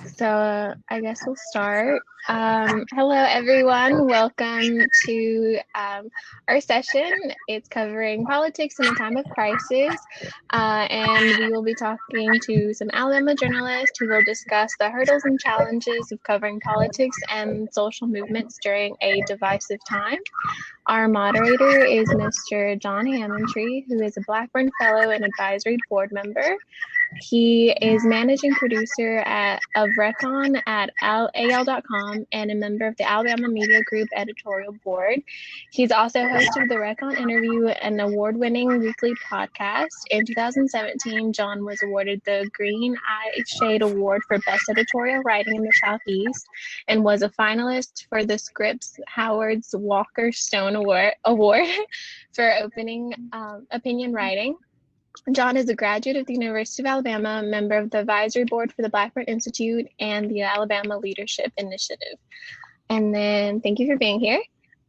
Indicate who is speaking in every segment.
Speaker 1: So I guess we'll start. Hello, everyone. Welcome to our session. It's covering politics in a time of crisis. And we will be talking to some Alabama journalists who will discuss the hurdles and challenges of covering politics and social movements during a divisive time. Our moderator is Mr. John Hammontree, who is a Blackburn Fellow and Advisory Board member. He is managing producer of Recon at AL.com and a member of the Alabama Media Group editorial board. He's also host of the Recon Interview, an award-winning weekly podcast. In 2017, John was awarded the Green Eye Shade Award for Best Editorial Writing in the Southeast and was a finalist for the Scripps Howard's Walker Stone Award for opinion writing. John is a graduate of the University of Alabama, member of the advisory board for the Blackburn Institute and the Alabama Leadership Initiative. And then thank you for being here.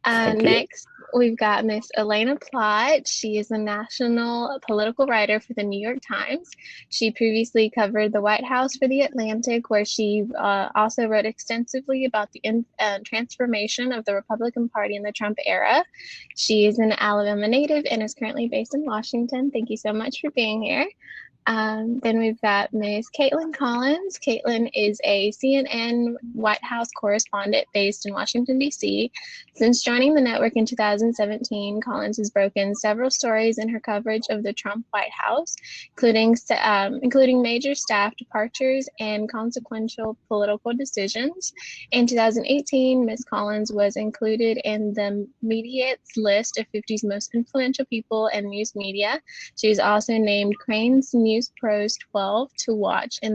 Speaker 1: Next, we've got Miss Elena Plott. She is a national political writer for the New York Times. She previously covered the White House for The Atlantic, where she also wrote extensively about the transformation of the Republican Party in the Trump era. She is an Alabama native and is currently based in Washington. Thank you so much for being here. Then we've got Ms. Caitlin Collins. Caitlin is a CNN White House correspondent based in Washington, D.C. Since joining the network in 2017, Collins has broken several stories in her coverage of the Trump White House, including major staff departures and consequential political decisions. In 2018, Ms. Collins was included in the Media's list of 50's most influential people in news media. She was also named Crain's News Pros 12 to watch in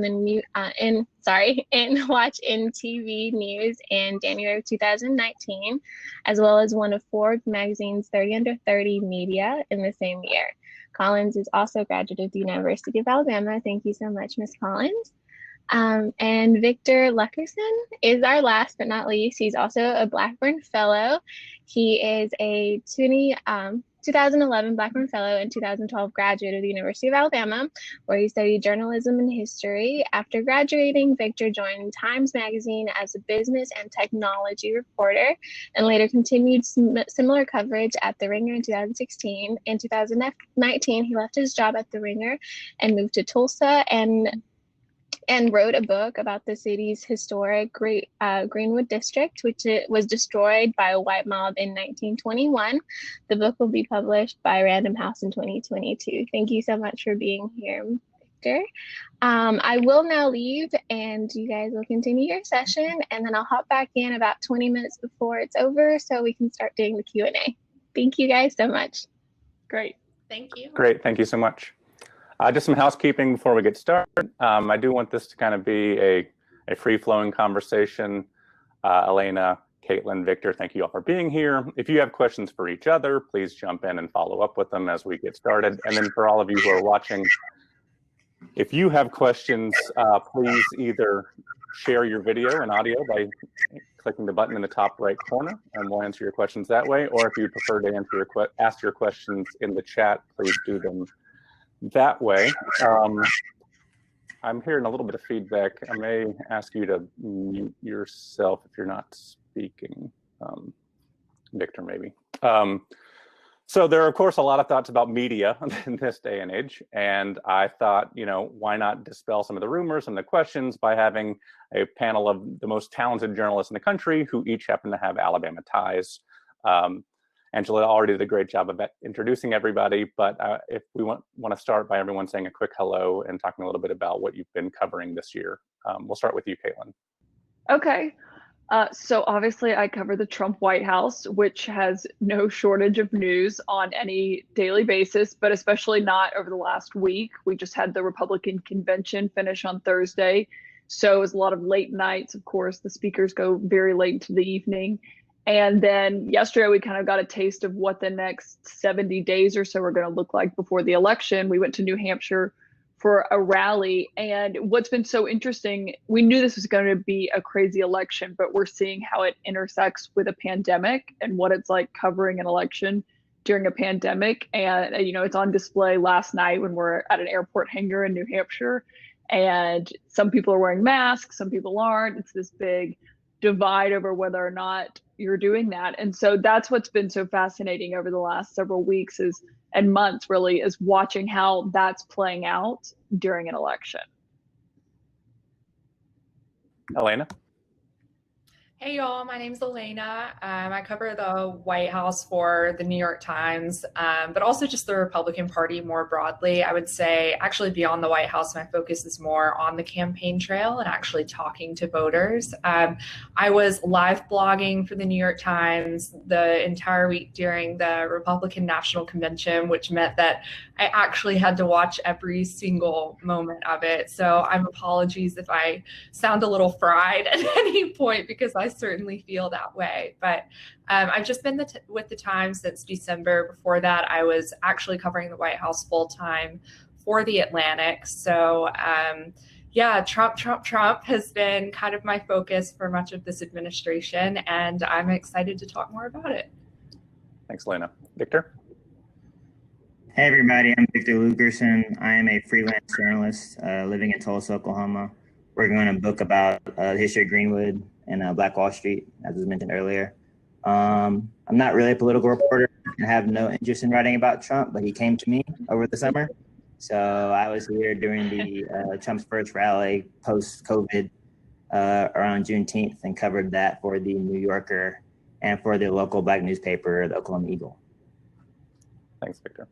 Speaker 1: Watch in TV News in January of 2019, as well as one of Forbes magazine's 30 Under 30 media in the same year. Collins is also a graduate of the University of Alabama. Thank you so much, Ms. Collins. And Victor Luckerson is our last but not least. He's also a Blackburn Fellow. He is a 2011 Blackburn Fellow and 2012 graduate of the University of Alabama, where he studied journalism and history. After graduating, Victor joined Times Magazine as a business and technology reporter and later continued similar coverage at The Ringer in 2016. In 2019, he left his job at The Ringer and moved to Tulsa and wrote a book about the city's historic Greenwood district, which was destroyed by a white mob in 1921. The book will be published by Random House in 2022. Thank you so much for being here, Victor. I will now leave and you guys will continue your session, and then I'll hop back in about 20 minutes before it's over so we can start doing the Q&A. Thank you guys so much.
Speaker 2: Great.
Speaker 3: Thank you.
Speaker 4: Great. Thank you so much. Just some housekeeping before we get started. I do want this to kind of be a free-flowing conversation. Elena, Caitlin, Victor, thank you all for being here. If you have questions for each other, please jump in and follow up with them as we get started. And then for all of you who are watching, if you have questions, please either share your video and audio by clicking the button in the top right corner, and we'll answer your questions that way. Or if you prefer to ask your questions in the chat, please do them that way. I'm hearing a little bit of feedback. I may ask you to mute yourself if you're not speaking. Victor, maybe. So there are, of course, a lot of thoughts about media in this day and age. And I thought, why not dispel some of the rumors and the questions by having a panel of the most talented journalists in the country who each happen to have Alabama ties. Angela already did a great job of introducing everybody, but if we want to start by everyone saying a quick hello and talking a little bit about what you've been covering this year. We'll start with you, Caitlin.
Speaker 2: Okay. So obviously I cover the Trump White House, which has no shortage of news on any daily basis, but especially not over the last week. We just had the Republican convention finish on Thursday. So it was a lot of late nights. Of course, the speakers go very late into the evening. And then yesterday, we kind of got a taste of what the next 70 days or so are going to look like before the election. We went to New Hampshire for a rally. And what's been so interesting, we knew this was going to be a crazy election, but we're seeing how it intersects with a pandemic and what it's like covering an election during a pandemic. And, it's on display last night when we're at an airport hangar in New Hampshire. And some people are wearing masks, some people aren't. It's this big divide over whether or not you're doing that. And so that's what's been so fascinating over the last several weeks and months really, is watching how that's playing out during an election.
Speaker 4: Elena?
Speaker 3: Hey y'all, my name's Elena. I cover the White House for the New York Times, but also just the Republican Party more broadly. I would say actually beyond the White House, my focus is more on the campaign trail and actually talking to voters. I was live blogging for the New York Times the entire week during the Republican National Convention, which meant that I actually had to watch every single moment of it. So I'm apologies if I sound a little fried at any point, because I certainly feel that way. But I've just been with the Times since December. Before that, I was actually covering the White House full time for the Atlantic. So yeah, Trump has been kind of my focus for much of this administration, and I'm excited to talk more about it.
Speaker 4: Thanks, Elena. Victor?
Speaker 5: Hey everybody, I'm Victor Lugerson. I am a freelance journalist living in Tulsa, Oklahoma, working on a book about the history of Greenwood and Black Wall Street, as was mentioned earlier. I'm not really a political reporter and have no interest in writing about Trump, but he came to me over the summer. So I was here during the Trump's first rally post-COVID around Juneteenth and covered that for the New Yorker and for the local Black newspaper, the Oklahoma Eagle.
Speaker 4: Thanks, Victor.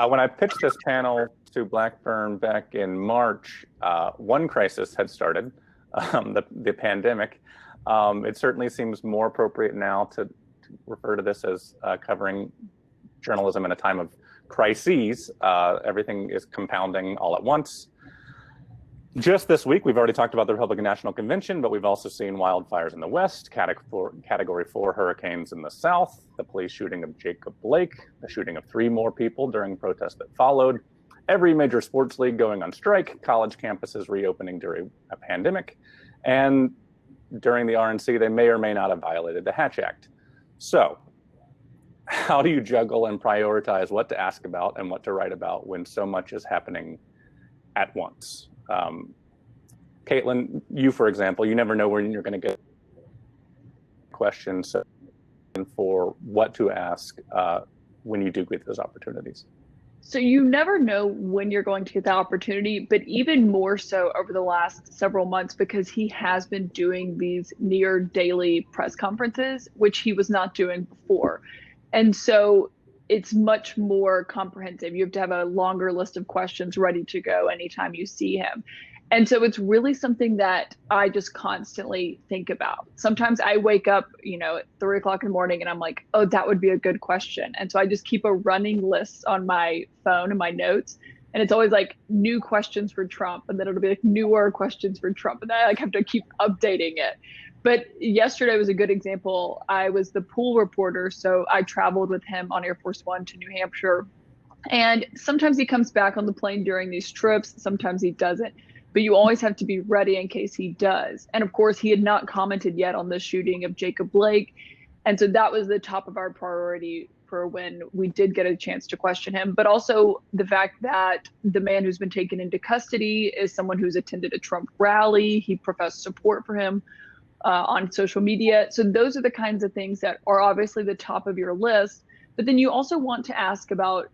Speaker 4: When I pitched this panel to Blackburn back in March, one crisis had started, the pandemic. It certainly seems more appropriate now to refer to this as covering journalism in a time of crises. Everything is compounding all at once. Just this week, we've already talked about the Republican National Convention, but we've also seen wildfires in the West, Category 4 hurricanes in the South, the police shooting of Jacob Blake, the shooting of 3 more people during protests that followed, every major sports league going on strike, college campuses reopening during a pandemic, and during the RNC, they may or may not have violated the Hatch Act. So, how do you juggle and prioritize what to ask about and what to write about when so much is happening at once? Caitlin, you, for example, you never know when you're going to get questions for what to ask when you do get those opportunities.
Speaker 2: So you never know when you're going to get that opportunity, but even more so over the last several months, because he has been doing these near daily press conferences, which he was not doing before. And so it's much more comprehensive. You have to have a longer list of questions ready to go anytime you see him. And so it's really something that I just constantly think about. Sometimes I wake up, at 3 o'clock in the morning and I'm like, oh, that would be a good question. And so I just keep a running list on my phone and my notes. And it's always like new questions for Trump. And then it'll be like newer questions for Trump. And then I have to keep updating it. But yesterday was a good example. I was the pool reporter, so I traveled with him on Air Force One to New Hampshire. And sometimes he comes back on the plane during these trips, sometimes he doesn't. But you always have to be ready in case he does. And of course, he had not commented yet on the shooting of Jacob Blake. And so that was the top of our priority for when we did get a chance to question him. But also the fact that the man who's been taken into custody is someone who's attended a Trump rally. He professed support for him on social media. So those are the kinds of things that are obviously the top of your list. But then you also want to ask about,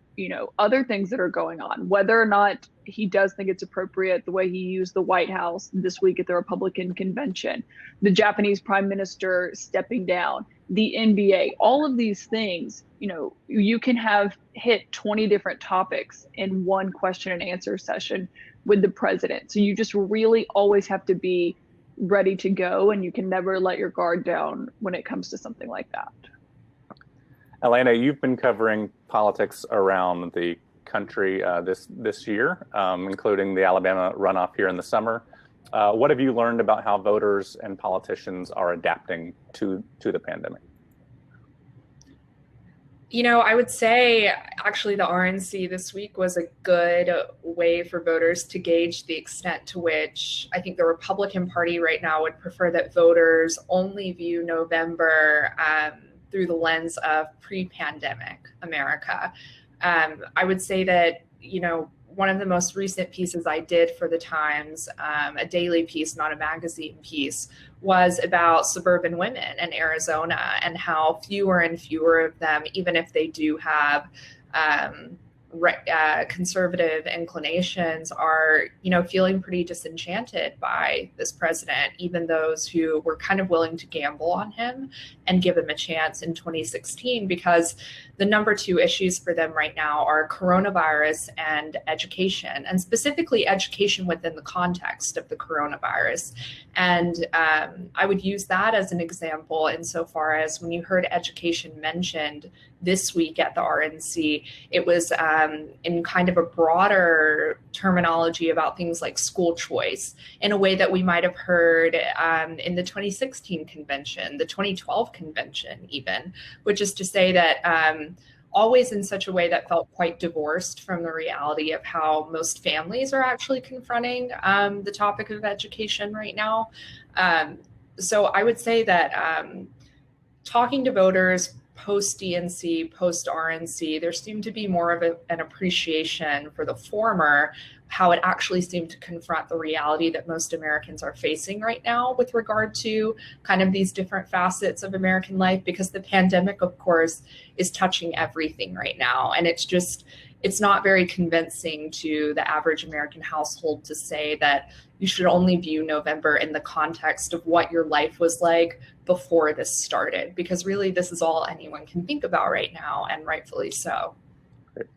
Speaker 2: other things that are going on, whether or not he does think it's appropriate the way he used the White House this week at the Republican convention, the Japanese prime minister stepping down, the NBA, all of these things, you can have hit 20 different topics in one question and answer session with the president. So you just really always have to be ready to go, and you can never let your guard down when it comes to something like that.
Speaker 4: Elena, you've been covering politics around the country this year, including the Alabama runoff here in the summer. What have you learned about how voters and politicians are adapting to the pandemic?
Speaker 3: I would say actually the RNC this week was a good way for voters to gauge the extent to which I think the Republican Party right now would prefer that voters only view November through the lens of pre-pandemic America. I would say that, one of the most recent pieces I did for the Times, a daily piece, not a magazine piece, was about suburban women in Arizona and how fewer and fewer of them, even if they do have conservative inclinations, are, feeling pretty disenchanted by this president, even those who were kind of willing to gamble on him and give him a chance in 2016, because the number two issues for them right now are coronavirus and education, and specifically education within the context of the coronavirus. And I would use that as an example insofar as when you heard education mentioned this week at the RNC, it was in kind of a broader terminology about things like school choice, in a way that we might have heard in the 2016 convention, the 2012 convention even, which is to say that always in such a way that felt quite divorced from the reality of how most families are actually confronting the topic of education right now. So I would say that talking to voters post DNC, post RNC, there seemed to be more of an appreciation for the former, how it actually seemed to confront the reality that most Americans are facing right now with regard to kind of these different facets of American life, because the pandemic, of course, is touching everything right now. And it's not very convincing to the average American household to say that you should only view November in the context of what your life was like before this started, because really this is all anyone can think about right now, and rightfully so.
Speaker 4: Great.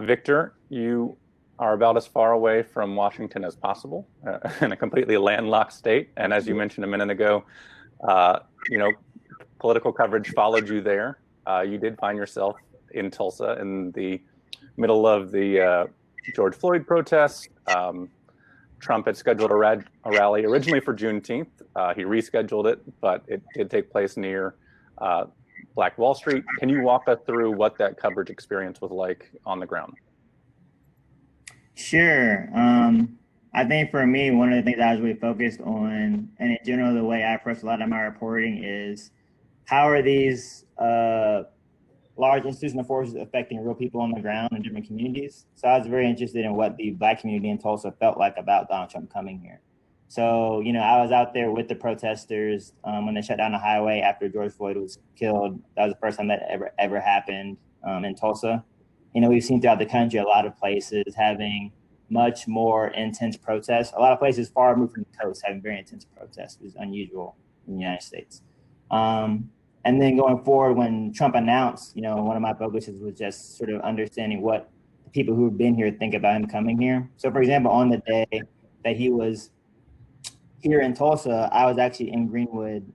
Speaker 4: Victor, you are about as far away from Washington as possible in a completely landlocked state. And as you mentioned a minute ago, political coverage followed you there. You did find yourself in Tulsa in the middle of the George Floyd protests. Trump had scheduled a rally originally for Juneteenth. He rescheduled it, but it did take place near Black Wall Street. Can you walk us through what that coverage experience was like on the ground?
Speaker 5: Sure. I think for me, one of the things I was really focused on, and in general, the way I approach a lot of my reporting, is how are these large institutional forces affecting real people on the ground in different communities. So I was very interested in what the Black community in Tulsa felt like about Donald Trump coming here. So, I was out there with the protesters when they shut down the highway after George Floyd was killed. That was the first time that ever happened in Tulsa. We've seen throughout the country a lot of places having much more intense protests. A lot of places far removed from the coast having very intense protests, which is unusual in the United States. And then going forward, when Trump announced, one of my focuses was just sort of understanding what the people who have been here think about him coming here. So, for example, on the day that he was here in Tulsa, I was actually in Greenwood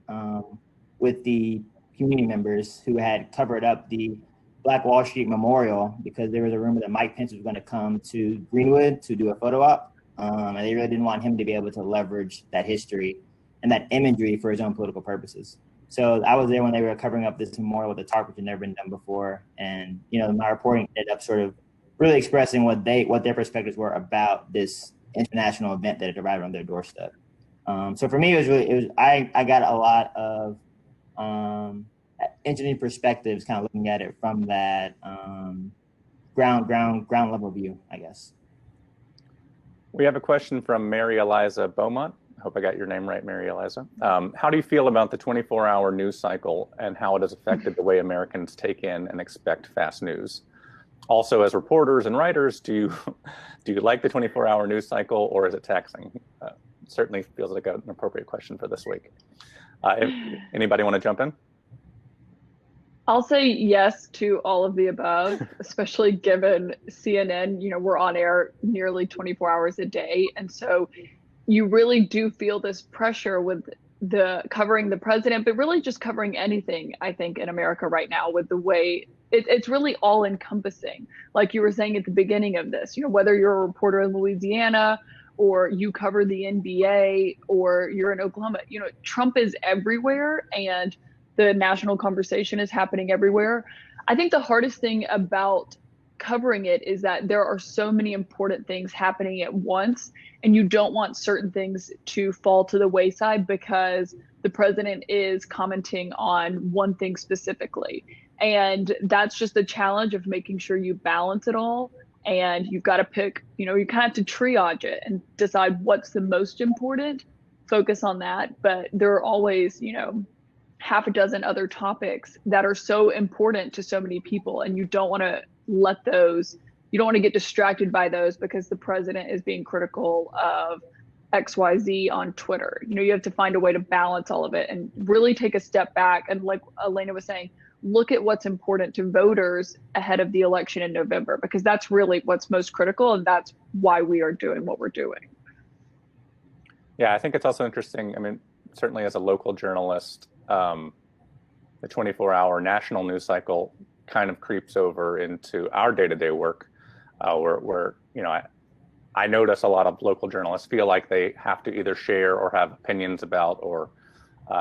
Speaker 5: with the community members who had covered up the Black Wall Street Memorial because there was a rumor that Mike Pence was going to come to Greenwood to do a photo op. And they really didn't want him to be able to leverage that history and that imagery for his own political purposes. So I was there when they were covering up this memorial with a tarp, which had never been done before. And, my reporting ended up sort of really expressing what their perspectives were about this international event that had arrived on their doorstep. So for me, I got a lot of interesting perspectives, kind of looking at it from that ground level view, I guess.
Speaker 4: We have a question from Mary Eliza Beaumont. I hope I got your name right, Mary Eliza. How do you feel about the 24-hour news cycle and how it has affected the way Americans take in and expect fast news? Also, as reporters and writers, do you like the 24-hour news cycle, or is it taxing? Certainly feels like an appropriate question for this week. Anybody want to jump in?
Speaker 2: I'll say yes to all of the above, especially given CNN, we're on air nearly 24 hours a day. And so you really do feel this pressure with the covering the president, but really just covering anything, I think, in America right now, with the way it's really all encompassing. Like you were saying at the beginning of this, whether you're a reporter in Louisiana or you cover the NBA or you're in Oklahoma, Trump is everywhere and the national conversation is happening everywhere. I think the hardest thing about covering it is that there are so many important things happening at once, and you don't want certain things to fall to the wayside because the president is commenting on one thing specifically. And that's just the challenge of making sure you balance it all. and you've got to pick, you kind of have to triage it and decide what's the most important, focus on that. But there are always, half a dozen other topics that are so important to so many people, and you don't want to get distracted by those because the president is being critical of XYZ on Twitter. You have to find a way to balance all of it and really take a step back. And like Elena was saying, look at what's important to voters ahead of the election in November, because that's really what's most critical. And that's why we are doing what we're doing.
Speaker 4: Yeah, I think it's also interesting. I mean, certainly as a local journalist, the 24-hour national news cycle kind of creeps over into our day-to-day work, where I notice a lot of local journalists feel like they have to either share or have opinions about or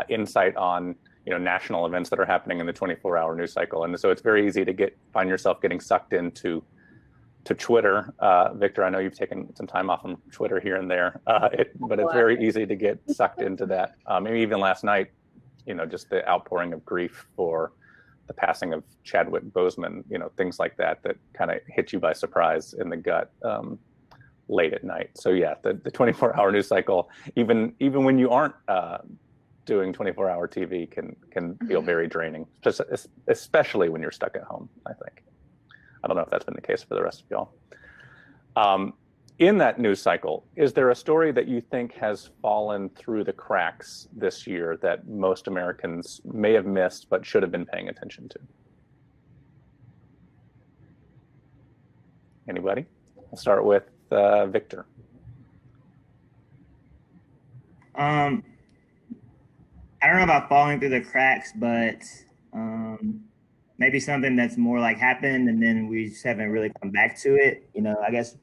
Speaker 4: insight on national events that are happening in the 24-hour news cycle, and so it's very easy to find yourself getting sucked into Twitter. Victor, I know you've taken some time off from Twitter here and there, but it's very easy to get sucked into that. Maybe even last night, just the outpouring of grief for the passing of Chadwick Boseman, things like that kind of hit you by surprise in the gut late at night. So yeah, the 24-hour news cycle, even when you aren't doing 24-hour TV, can feel very draining, just especially when you're stuck at home, I think. I don't know if that's been the case for the rest of y'all. In that news cycle, is there a story that you think has fallen through the cracks this year that most Americans may have missed but should have been paying attention to? Anybody? I'll start with Victor.
Speaker 5: I don't know about falling through the cracks, but maybe something that's more like happened and then we just haven't really come back to it. I guess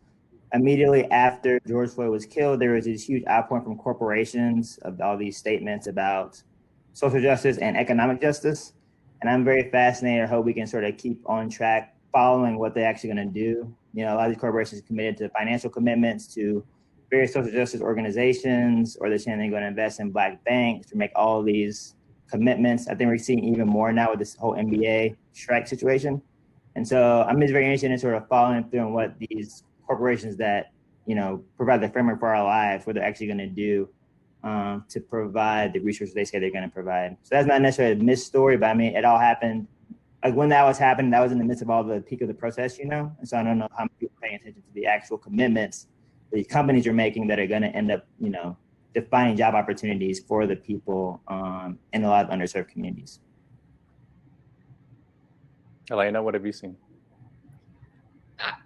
Speaker 5: immediately after George Floyd was killed, there was this huge outpouring from corporations of all these statements about social justice and economic justice. And I'm very fascinated. I hope we can sort of keep on track following what they're actually going to do. A lot of these corporations are committed to financial commitments to various social justice organizations, or they're saying they're going to invest in Black banks to make all of these commitments. I think we're seeing even more now with this whole NBA strike situation. And so I'm just very interested in sort of following through on what these corporations that, provide the framework for our lives, what they're actually going to do to provide the resources they say they're going to provide. So that's not necessarily a missed story, but I mean, it all happened. Like when that was happening, that was in the midst of all the peak of the protest, And so I don't know how many people are paying attention to the actual commitments the companies are making that are going to end up, defining job opportunities for the people in a lot of underserved communities.
Speaker 4: Elena, what have you seen?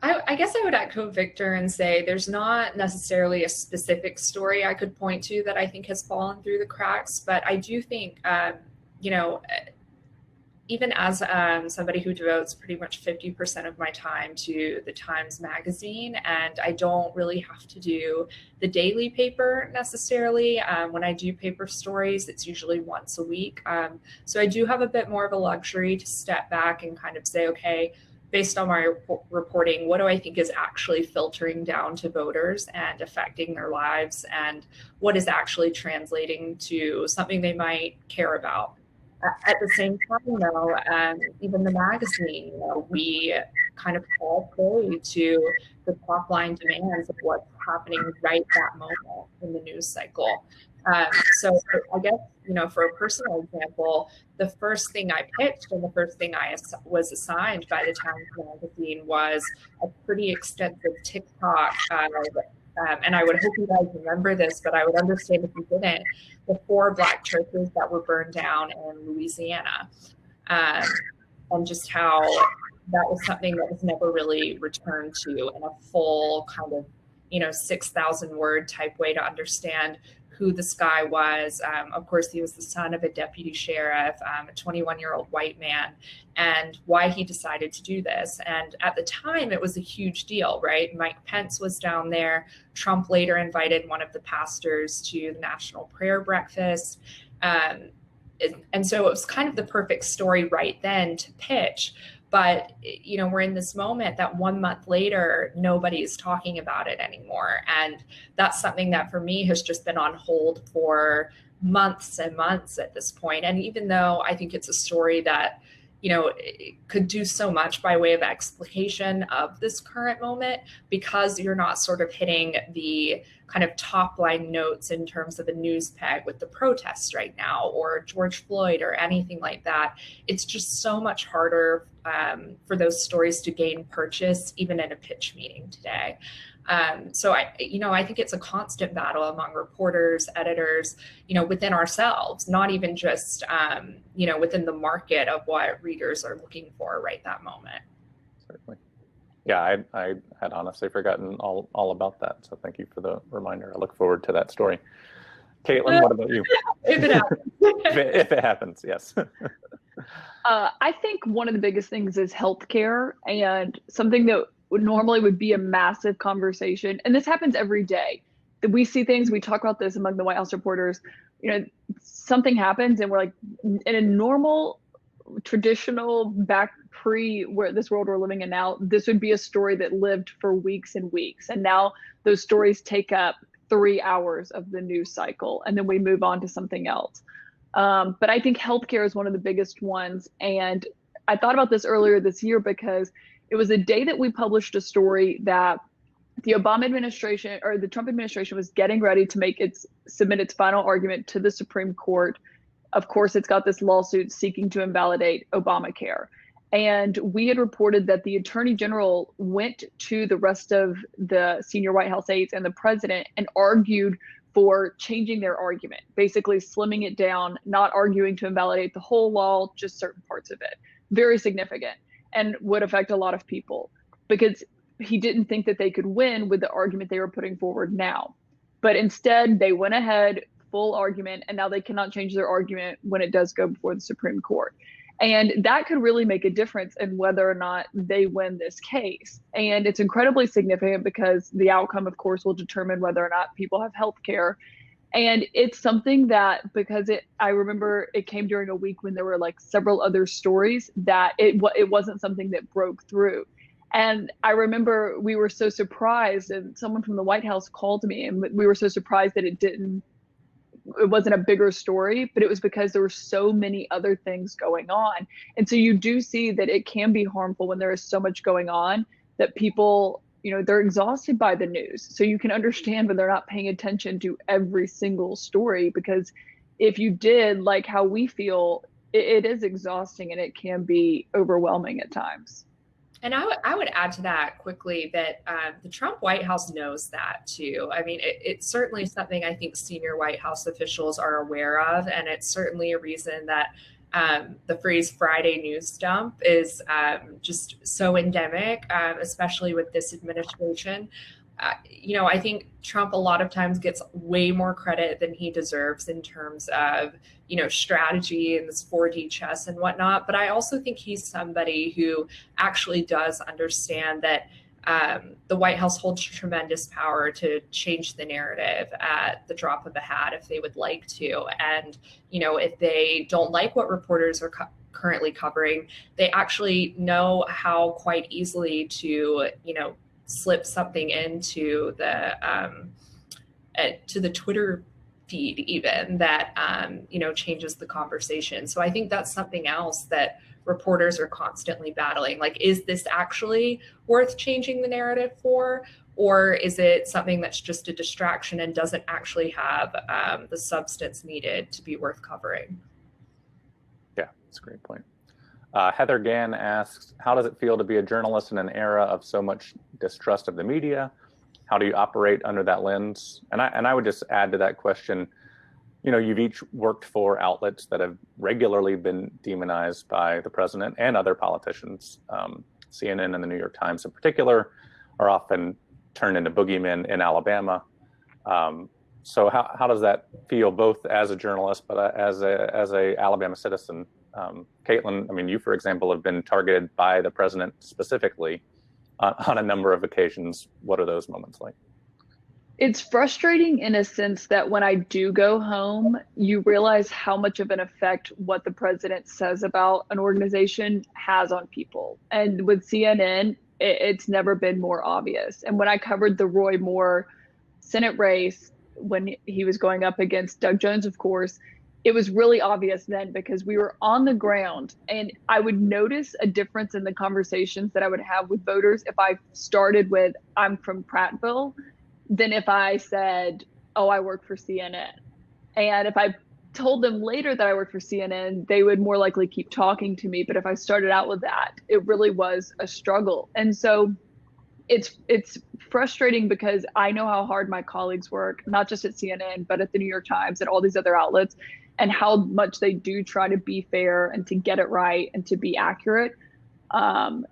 Speaker 3: I guess I would echo Victor and say there's not necessarily a specific story I could point to that I think has fallen through the cracks, but I do think, even as somebody who devotes pretty much 50% of my time to the Times Magazine, and I don't really have to do the daily paper necessarily. When I do paper stories, it's usually once a week. So I do have a bit more of a luxury to step back and kind of say, okay, based on my reporting, what do I think is actually filtering down to voters and affecting their lives, and what is actually translating to something they might care about? At the same time, though, even the magazine, we kind of fall prey to the top line demands of what's happening right that moment in the news cycle. So I guess, for a personal example, the first thing I pitched and the first thing I was assigned by the Times Magazine was a pretty extensive TikTok. And I would hope you guys remember this, but I would understand if you didn't, the 4 Black churches that were burned down in Louisiana. And just how that was something that was never really returned to in a full kind of, 6,000 word type way to understand who this guy was. Of course, he was the son of a deputy sheriff, a 21-year-old white man, and why he decided to do this. And at the time, it was a huge deal, right? Mike Pence was down there. Trump later invited one of the pastors to the National Prayer Breakfast. And so it was kind of the perfect story right then to pitch. But, we're in this moment that 1 month later, nobody's talking about it anymore. And that's something that for me has just been on hold for months and months at this point. And even though I think it's a story that, it could do so much by way of explication of this current moment, because you're not sort of hitting the kind of top line notes in terms of a news peg with the protests right now or George Floyd or anything like that. It's just so much harder for those stories to gain purchase, even in a pitch meeting today. So I think it's a constant battle among reporters, editors, within ourselves, not even just, within the market of what readers are looking for right that moment.
Speaker 4: Certainly. Yeah, I had honestly forgotten all about that. So thank you for the reminder. I look forward to that story. Caitlin, what about you?
Speaker 3: If it happens.
Speaker 4: if it happens, yes.
Speaker 2: I think one of the biggest things is healthcare, and something that normally would be a massive conversation. And this happens every day. We see things, we talk about this among the White House reporters, something happens and we're like, in a normal, traditional, back where this world we're living in now, this would be a story that lived for weeks and weeks. And now those stories take up 3 hours of the news cycle, and then we move on to something else. But I think healthcare is one of the biggest ones. And I thought about this earlier this year because it was a day that we published a story that the Obama administration, or the Trump administration, was getting ready to submit its final argument to the Supreme Court. Of course, it's got this lawsuit seeking to invalidate Obamacare. And we had reported that the Attorney General went to the rest of the senior White House aides and the president and argued for changing their argument, basically slimming it down, not arguing to invalidate the whole law, just certain parts of it. Very significant, and would affect a lot of people, because he didn't think that they could win with the argument they were putting forward now. But instead, they went ahead, full argument, and now they cannot change their argument when it does go before the Supreme Court. And that could really make a difference in whether or not they win this case. And it's incredibly significant because the outcome, of course, will determine whether or not people have health care. And it's something that, because I remember it came during a week when there were like several other stories that it wasn't something that broke through. And I remember we were so surprised, and someone from the White House called me, and we were so surprised that it wasn't a bigger story, but it was because there were so many other things going on. And so you do see that it can be harmful when there is so much going on that people, they're exhausted by the news. So you can understand when they're not paying attention to every single story, because if you did, like how we feel, it is exhausting and it can be overwhelming at times.
Speaker 3: And I would add to that quickly that the Trump White House knows that too. I mean, it's certainly something I think senior White House officials are aware of. And it's certainly a reason that the phrase Friday news dump is just so endemic, especially with this administration. I think Trump a lot of times gets way more credit than he deserves in terms of, strategy and this 4D chess and whatnot. But I also think he's somebody who actually does understand that the White House holds tremendous power to change the narrative at the drop of a hat if they would like to. And, if they don't like what reporters are currently covering, they actually know how quite easily to, slip something into the Twitter feed even that changes the conversation. So I think that's something else that reporters are constantly battling. Like, is this actually worth changing the narrative for, or is it something that's just a distraction and doesn't actually have the substance needed to be worth covering?
Speaker 4: Yeah, that's a great point. Heather Gann asks, how does it feel to be a journalist in an era of so much distrust of the media? How do you operate under that lens? And I would just add to that question, you've each worked for outlets that have regularly been demonized by the president and other politicians. CNN and the New York Times in particular are often turned into boogeymen in Alabama. So how does that feel, both as a journalist, but as a Alabama citizen? Caitlin, I mean, you, for example, have been targeted by the president specifically on a number of occasions. What are those moments like?
Speaker 2: It's frustrating in a sense that when I do go home, you realize how much of an effect what the president says about an organization has on people. And with CNN, it's never been more obvious. And when I covered the Roy Moore Senate race, when he was going up against Doug Jones, of course, it was really obvious then because we were on the ground, and I would notice a difference in the conversations that I would have with voters if I started with, I'm from Prattville, than if I said, oh, I work for CNN. And if I told them later that I worked for CNN, they would more likely keep talking to me. But if I started out with that, it really was a struggle. And so it's frustrating because I know how hard my colleagues work, not just at CNN, but at the New York Times and all these other outlets, and how much they do try to be fair and to get it right and to be accurate.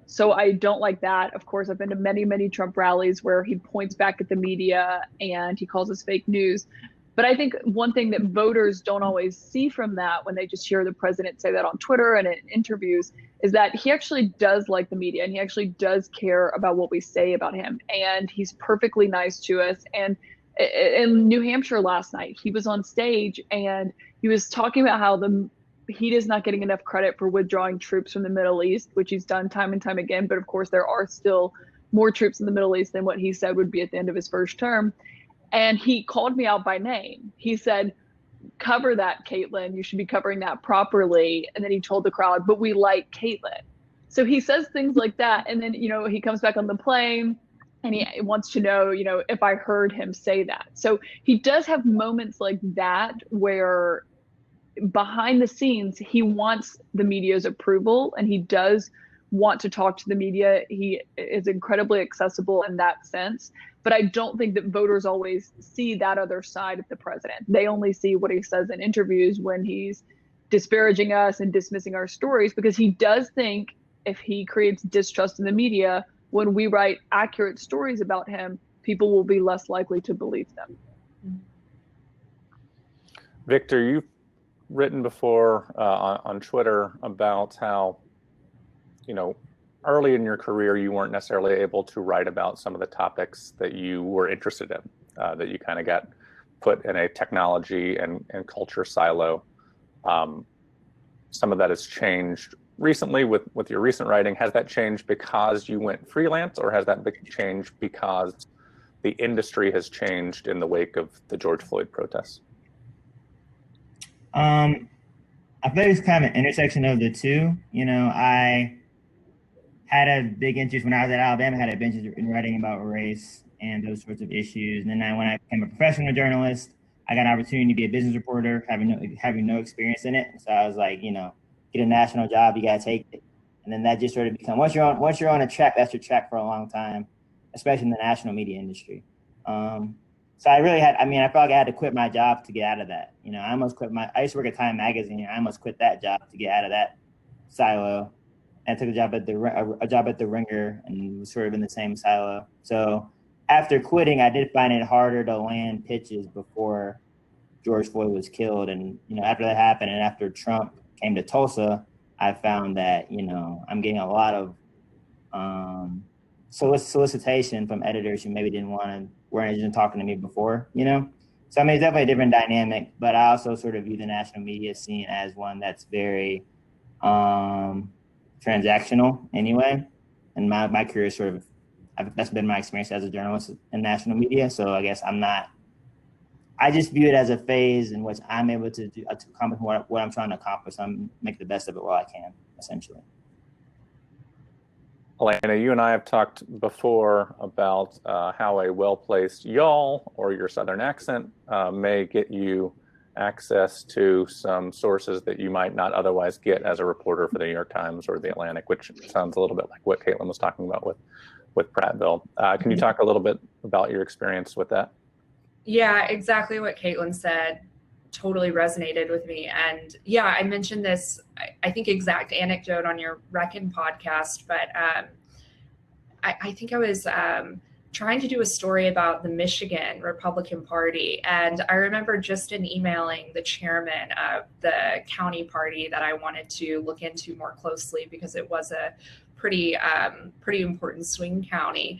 Speaker 2: So I don't like that. Of course, I've been to many, many Trump rallies where he points back at the media and he calls us fake news. But I think one thing that voters don't always see from that when they just hear the president say that on Twitter and in interviews is that he actually does like the media, and he actually does care about what we say about him. And he's perfectly nice to us. And in New Hampshire last night, he was on stage and he was talking about how he is not getting enough credit for withdrawing troops from the Middle East, which he's done time and time again. But of course, there are still more troops in the Middle East than what he said would be at the end of his first term. And he called me out by name. He said, cover that, Caitlin. You should be covering that properly. And then he told the crowd, but we like Caitlin. So he says things like that. And then, he comes back on the plane and he wants to know, if I heard him say that. So he does have moments like that where behind the scenes, he wants the media's approval, and he does want to talk to the media. He is incredibly accessible in that sense. But I don't think that voters always see that other side of the president. They only see what he says in interviews when he's disparaging us and dismissing our stories, because he does think if he creates distrust in the media, when we write accurate stories about him, people will be less likely to believe them.
Speaker 4: Victor, you've written before on Twitter about how, early in your career, you weren't necessarily able to write about some of the topics that you were interested in, that you kind of got put in a technology and culture silo. Some of that has changed recently with your recent writing. Has that changed because you went freelance, or has that changed because the industry has changed in the wake of the George Floyd protests?
Speaker 5: I think it's kind of an intersection of the two. I had a big interest when I was at Alabama, had a big interest in writing about race and those sorts of issues. And then when I became a professional journalist, I got an opportunity to be a business reporter, having no experience in it. So I was like, get a national job, you gotta take it. And then that just sort of become, once you're on a track, that's your track for a long time, especially in the national media industry. So I really I felt like I had to quit my job to get out of that. I almost quit I used to work at Time Magazine. I almost quit that job to get out of that silo. And I took a job at the Ringer, and was sort of in the same silo. So after quitting, I did find it harder to land pitches before George Floyd was killed. And, after that happened, and after Trump came to Tulsa, I found that, I'm getting a lot of solicitation from editors who maybe weren't interested in talking to me before, So it's definitely a different dynamic, but I also sort of view the national media scene as one that's very transactional anyway. And my career is sort of, that's been my experience as a journalist in national media. So I guess I just view it as a phase in which I'm able to accomplish what I'm trying to accomplish. I'm make the best of it while I can, essentially.
Speaker 4: Elena, you and I have talked before about how a well-placed y'all or your Southern accent may get you access to some sources that you might not otherwise get as a reporter for the New York Times or the Atlantic, which sounds a little bit like what Caitlin was talking about with Prattville. Can you talk a little bit about your experience with that?
Speaker 3: Yeah, exactly what Caitlin said totally resonated with me. And yeah, I mentioned this, I think, exact anecdote on your Reckon podcast, but I think I was trying to do a story about the Michigan Republican Party. And I remember just in emailing the chairman of the county party that I wanted to look into more closely, because it was a pretty important swing county,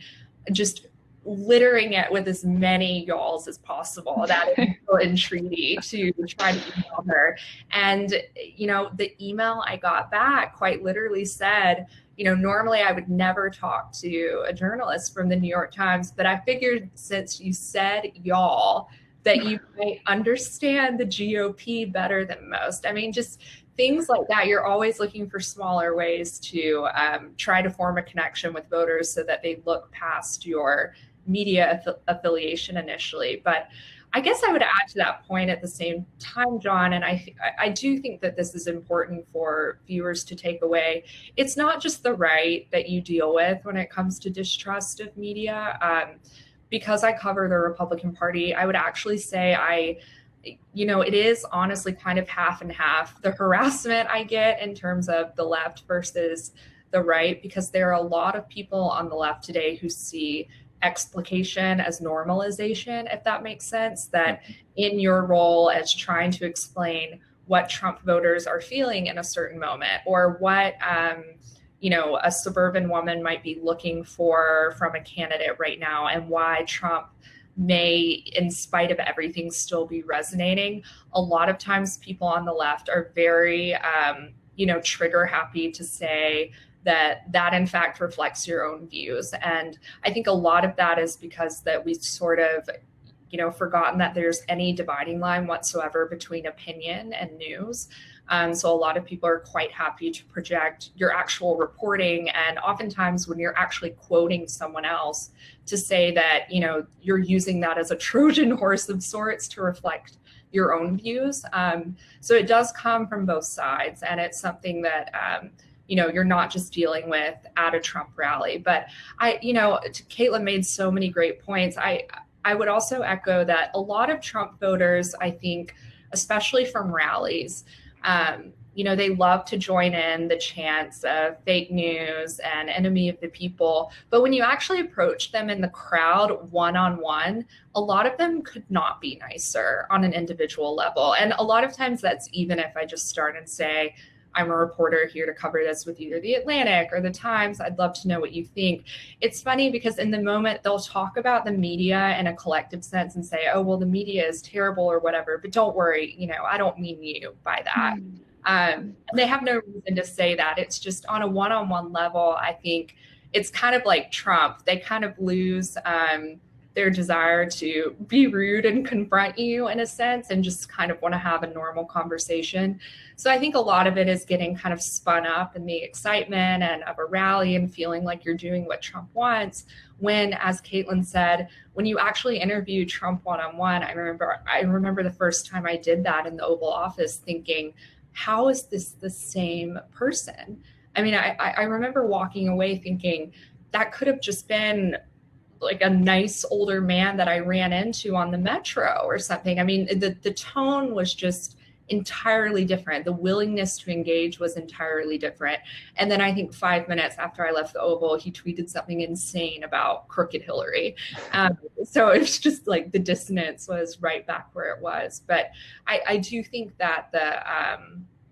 Speaker 3: just littering it with as many y'alls as possible that is still in treaty to try to email her. And, the email I got back quite literally said, normally I would never talk to a journalist from the New York Times, but I figured since you said y'all that you might understand the GOP better than most. I mean, just things like that. You're always looking for smaller ways to try to form a connection with voters so that they look past your media affiliation initially. But I guess I would add to that point at the same time, John, and I do think that this is important for viewers to take away. It's not just the right that you deal with when it comes to distrust of media. Because I cover the Republican Party, I would actually say it is honestly kind of half and half, the harassment I get in terms of the left versus the right, because there are a lot of people on the left today who see explication as normalization, if that makes sense, that in your role as trying to explain what Trump voters are feeling in a certain moment, or what a suburban woman might be looking for from a candidate right now, and why Trump may, in spite of everything, still be resonating. A lot of times people on the left are very trigger happy to say that in fact reflects your own views. And I think a lot of that is because that we've sort of, forgotten that there's any dividing line whatsoever between opinion and news. So a lot of people are quite happy to project your actual reporting. And oftentimes when you're actually quoting someone else, to say that, you're using that as a Trojan horse of sorts to reflect your own views. So it does come from both sides. And it's something that, you're not just dealing with at a Trump rally. But Caitlin made so many great points. I would also echo that a lot of Trump voters, I think, especially from rallies, they love to join in the chants of fake news and enemy of the people. But when you actually approach them in the crowd one-on-one, a lot of them could not be nicer on an individual level. And a lot of times that's even if I just start and say, I'm a reporter here to cover this with either the Atlantic or the Times. I'd love to know what you think. It's funny because in the moment they'll talk about the media in a collective sense and say, oh, well, the media is terrible or whatever, but don't worry, I don't mean you by that. And they have no reason to say that. It's just on a one-on-one level. I think it's kind of like Trump. They kind of lose their desire to be rude and confront you in a sense, and just kind of want to have a normal conversation. So I think a lot of it is getting kind of spun up in the excitement and of a rally and feeling like you're doing what Trump wants. When, as Caitlin said, when you actually interview Trump one-on-one, I remember the first time I did that in the Oval Office thinking, how is this the same person? I mean, I remember walking away thinking that could have just been like a nice older man that I ran into on the metro or something. I mean, the tone was just entirely different. The willingness to engage was entirely different. And then I think 5 minutes after I left the Oval, he tweeted something insane about crooked Hillary. So it's just like the dissonance was right back where it was. But I do think that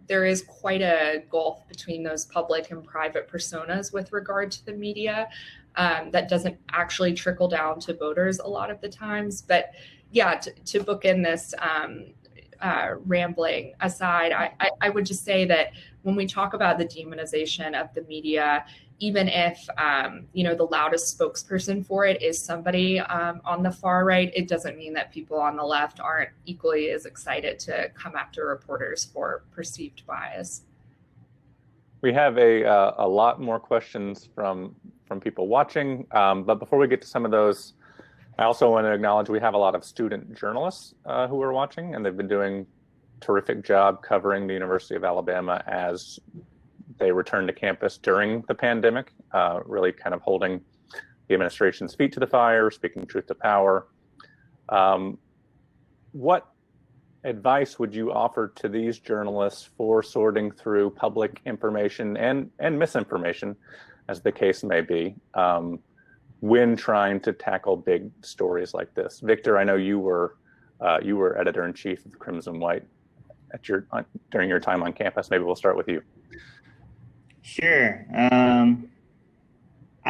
Speaker 3: there is quite a gulf between those public and private personas with regard to the media. That doesn't actually trickle down to voters a lot of the times. But yeah, to bookend this rambling aside, I would just say that when we talk about the demonization of the media, even if the loudest spokesperson for it is somebody on the far right, it doesn't mean that people on the left aren't equally as excited to come after reporters for perceived bias.
Speaker 4: We have a lot more questions from people watching, but before we get to some of those, I also want to acknowledge we have a lot of student journalists who are watching, and they've been doing a terrific job covering the University of Alabama as they returned to campus during the pandemic, really kind of holding the administration's feet to the fire, speaking truth to power. What advice would you offer to these journalists for sorting through public information and misinformation, as the case may be, when trying to tackle big stories like this? Victor, I know you were editor-in-chief of Crimson White during your time on campus. Maybe we'll start with you.
Speaker 5: Sure. I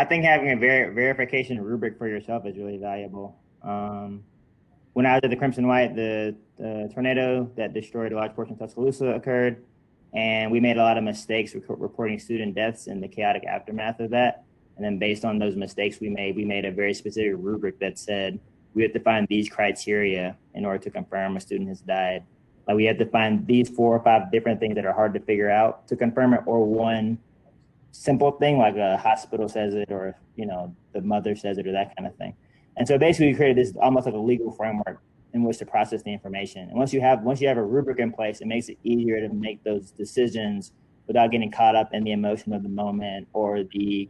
Speaker 5: think having a verification rubric for yourself is really valuable. When I was at the Crimson White, the tornado that destroyed a large portion of Tuscaloosa occurred, and we made a lot of mistakes reporting student deaths and the chaotic aftermath of that. And then based on those mistakes we made a very specific rubric that said, we have to find these criteria in order to confirm a student has died. Like we have to find these 4 or 5 different things that are hard to figure out to confirm it, or one simple thing like a hospital says it, or the mother says it, or that kind of thing. And so basically we created this almost like a legal framework in which to process the information. And once you have a rubric in place, it makes it easier to make those decisions without getting caught up in the emotion of the moment or the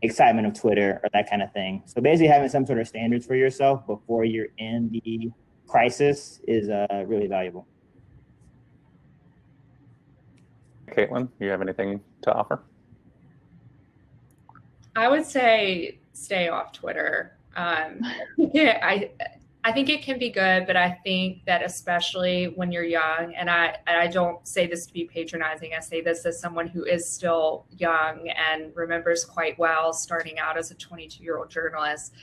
Speaker 5: excitement of Twitter or that kind of thing. So basically having some sort of standards for yourself before you're in the crisis is really valuable.
Speaker 4: Caitlin, you have anything to offer?
Speaker 3: I would say stay off Twitter. Yeah, I think it can be good, but I think that especially when you're young, and I don't say this to be patronizing, I say this as someone who is still young and remembers quite well starting out as a 22-year-old journalist,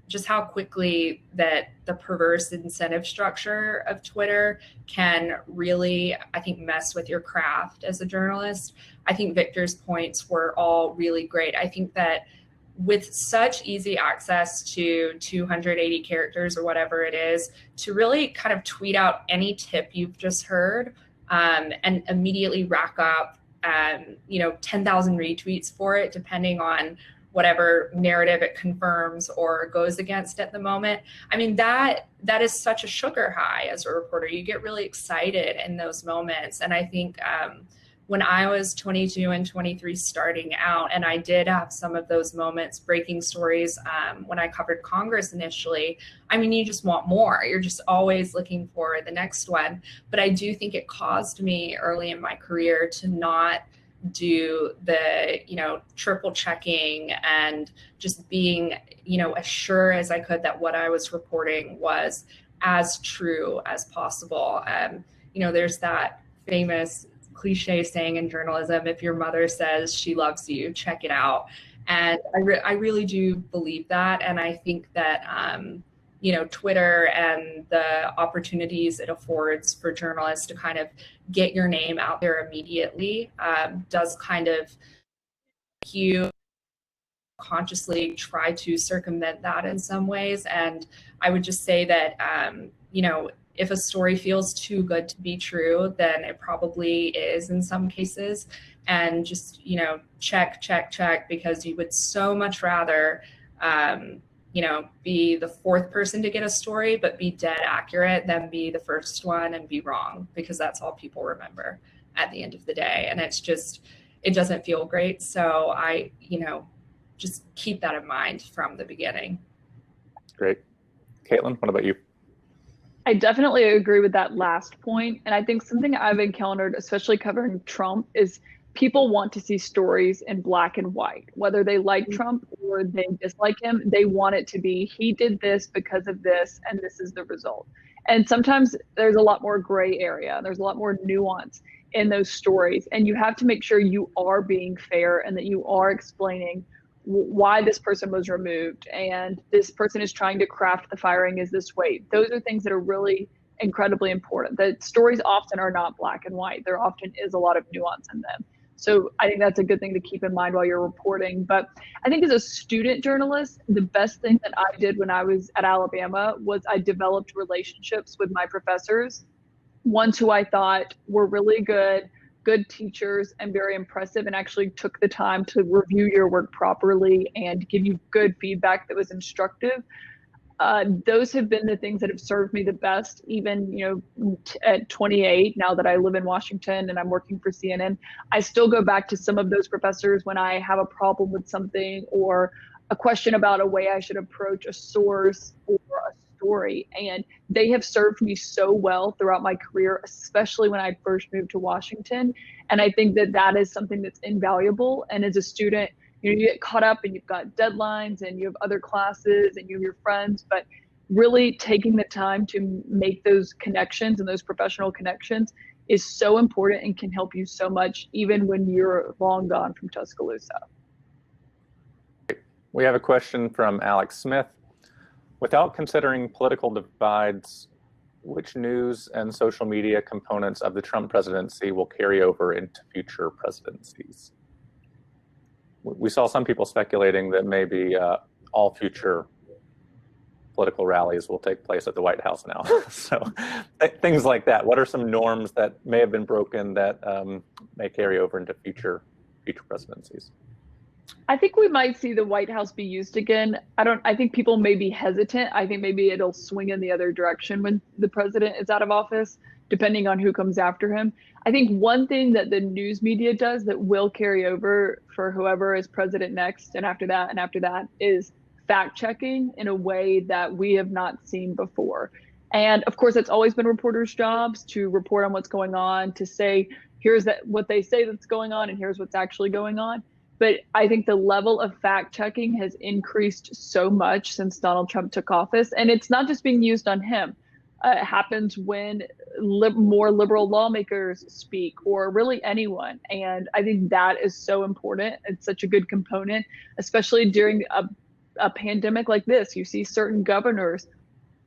Speaker 3: just how quickly that the perverse incentive structure of Twitter can really, I think, mess with your craft as a journalist. I think Victor's points were all really great. I think that with such easy access to 280 characters or whatever it is, to really kind of tweet out any tip you've just heard and immediately rack up 10,000 retweets for it, depending on whatever narrative it confirms or goes against at the moment. I mean, that is such a sugar high as a reporter. You get really excited in those moments. And I think when I was 22 and 23 starting out, and I did have some of those moments, breaking stories when I covered Congress initially, I mean, you just want more. You're just always looking for the next one. But I do think it caused me early in my career to not do the, triple checking and just being, as sure as I could that what I was reporting was as true as possible. There's that famous cliche saying in journalism, if your mother says she loves you, check it out. And I really do believe that. And I think that, Twitter and the opportunities it affords for journalists to kind of get your name out there immediately does kind of you consciously try to circumvent that in some ways. And I would just say that, if a story feels too good to be true, then it probably is in some cases. And just, check, because you would so much rather, be the 4th person to get a story, but be dead accurate than be the first one and be wrong, because that's all people remember at the end of the day. And it's just, it doesn't feel great. So I, just keep that in mind from the beginning.
Speaker 4: Great. Caitlin, what about you?
Speaker 2: I definitely agree with that last point. And I think something I've encountered, especially covering Trump, is people want to see stories in black and white. Whether they like Trump or they dislike him, they want it to be, he did this because of this, and this is the result. And sometimes there's a lot more gray area. There's a lot more nuance in those stories. And you have to make sure you are being fair and that you are explaining why this person was removed and this person is trying to craft the firing is this way. Those are things that are really incredibly important. The stories often are not black and white. There often is a lot of nuance in them. So I think that's a good thing to keep in mind while you're reporting. But I think as a student journalist, the best thing that I did when I was at Alabama was I developed relationships with my professors, ones who I thought were really good teachers and very impressive, and actually took the time to review your work properly and give you good feedback that was instructive. Those have been the things that have served me the best, even, at 28, now that I live in Washington and I'm working for CNN. I still go back to some of those professors when I have a problem with something or a question about a way I should approach a source or a story. And they have served me so well throughout my career, especially when I first moved to Washington. And I think that that is something that's invaluable. And as a student, you get caught up and you've got deadlines and you have other classes and you have your friends, but really taking the time to make those connections and those professional connections is so important and can help you so much, even when you're long gone from Tuscaloosa.
Speaker 4: We have a question from Alex Smith. Without considering political divides, which news and social media components of the Trump presidency will carry over into future presidencies? We saw some people speculating that maybe all future political rallies will take place at the White House now. So things like that. What are some norms that may have been broken that may carry over into future presidencies?
Speaker 2: I think we might see the White House be used again. I think people may be hesitant. I think maybe it'll swing in the other direction when the president is out of office, depending on who comes after him. I think one thing that the news media does that will carry over for whoever is president next and after that is fact checking in a way that we have not seen before. And of course, it's always been reporters' jobs to report on what's going on, to say, here's what they say that's going on and here's what's actually going on. But I think the level of fact checking has increased so much since Donald Trump took office. And it's not just being used on him. It happens when more liberal lawmakers speak, or really anyone. And I think that is so important. It's such a good component, especially during a pandemic like this. You see certain governors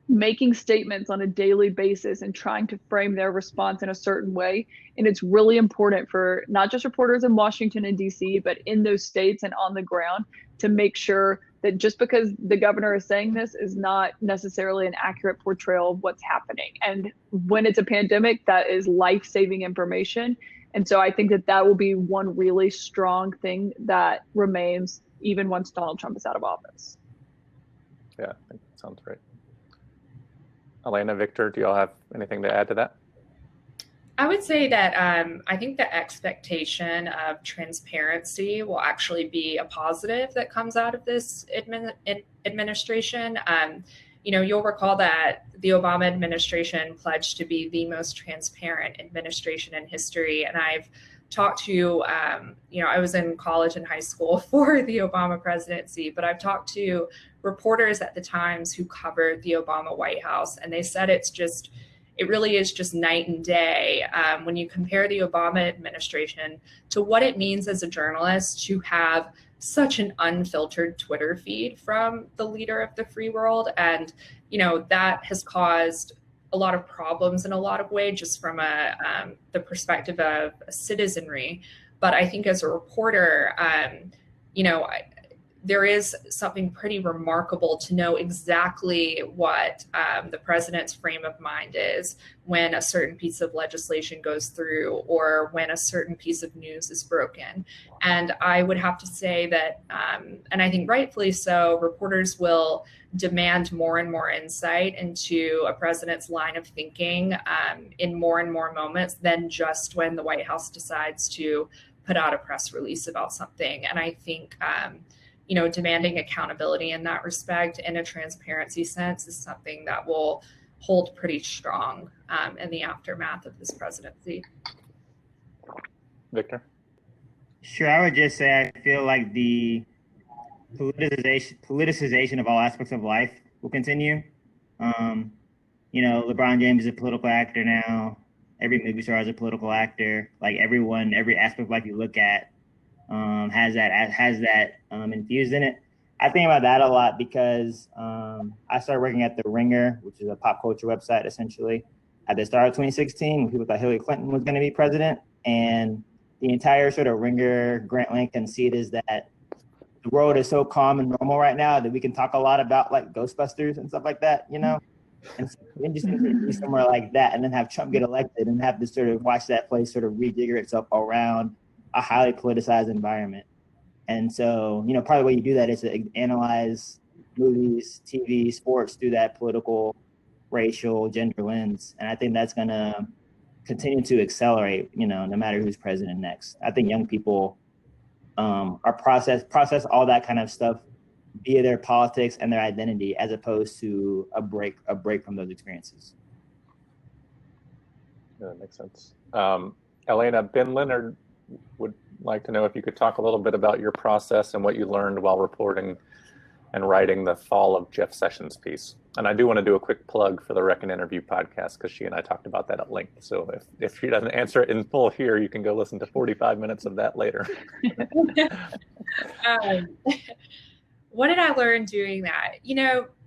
Speaker 2: making statements on a daily basis and trying to frame their response in a certain way. And it's really important for not just reporters in Washington and DC, but in those states and on the ground to make sure that just because the governor is saying this is not necessarily an accurate portrayal of what's happening. And when it's a pandemic, that is life-saving information. And so I think that will be one really strong thing that remains even once Donald Trump is out of office.
Speaker 4: Yeah, I think that sounds right. Elena, Victor, do y'all have anything to add to that?
Speaker 3: I would say that I think the expectation of transparency will actually be a positive that comes out of this administration. You'll recall that the Obama administration pledged to be the most transparent administration in history. And I've talked to, I was in college and high school for the Obama presidency, but I've talked to reporters at the Times who covered the Obama White House, and they said it really is just night and day when you compare the Obama administration to what it means as a journalist to have such an unfiltered Twitter feed from the leader of the free world. And, that has caused a lot of problems in a lot of ways, just from the perspective of citizenry. But I think as a reporter, there is something pretty remarkable to know exactly what the president's frame of mind is when a certain piece of legislation goes through or when a certain piece of news is broken. And I would have to say that, and I think rightfully so, reporters will demand more and more insight into a president's line of thinking in more and more moments than just when the White House decides to put out a press release about something. And I think, demanding accountability in that respect in a transparency sense is something that will hold pretty strong in the aftermath of this presidency.
Speaker 4: Victor?
Speaker 5: Sure, I would just say I feel like the politicization of all aspects of life will continue. LeBron James is a political actor now. Every movie star is a political actor. Like every aspect of life you look at has that infused in it. I think about that a lot because I started working at The Ringer, which is a pop culture website, essentially, at the start of 2016, when people thought Hillary Clinton was going to be president. And the entire sort of Ringer, Grant Link conceit is that the world is so calm and normal right now that we can talk a lot about like Ghostbusters and stuff like that, And so it's interesting to be somewhere like that and then have Trump get elected and have to sort of watch that place sort of rejigger itself around a highly politicized environment. And so, part of the way you do that is to analyze movies, TV, sports through that political, racial, gender lens. And I think that's going to continue to accelerate, no matter who's president next. I think young people are process all that kind of stuff via their politics and their identity, as opposed to a break from those experiences.
Speaker 4: Yeah, that makes sense. Elena, Ben Leonard would like to know if you could talk a little bit about your process and what you learned while reporting and writing the Fall of Jeff Sessions piece. And I do want to do a quick plug for the Reckon Interview podcast because she and I talked about that at length. So if she doesn't answer it in full here, you can go listen to 45 minutes of that later.
Speaker 3: What did I learn doing that?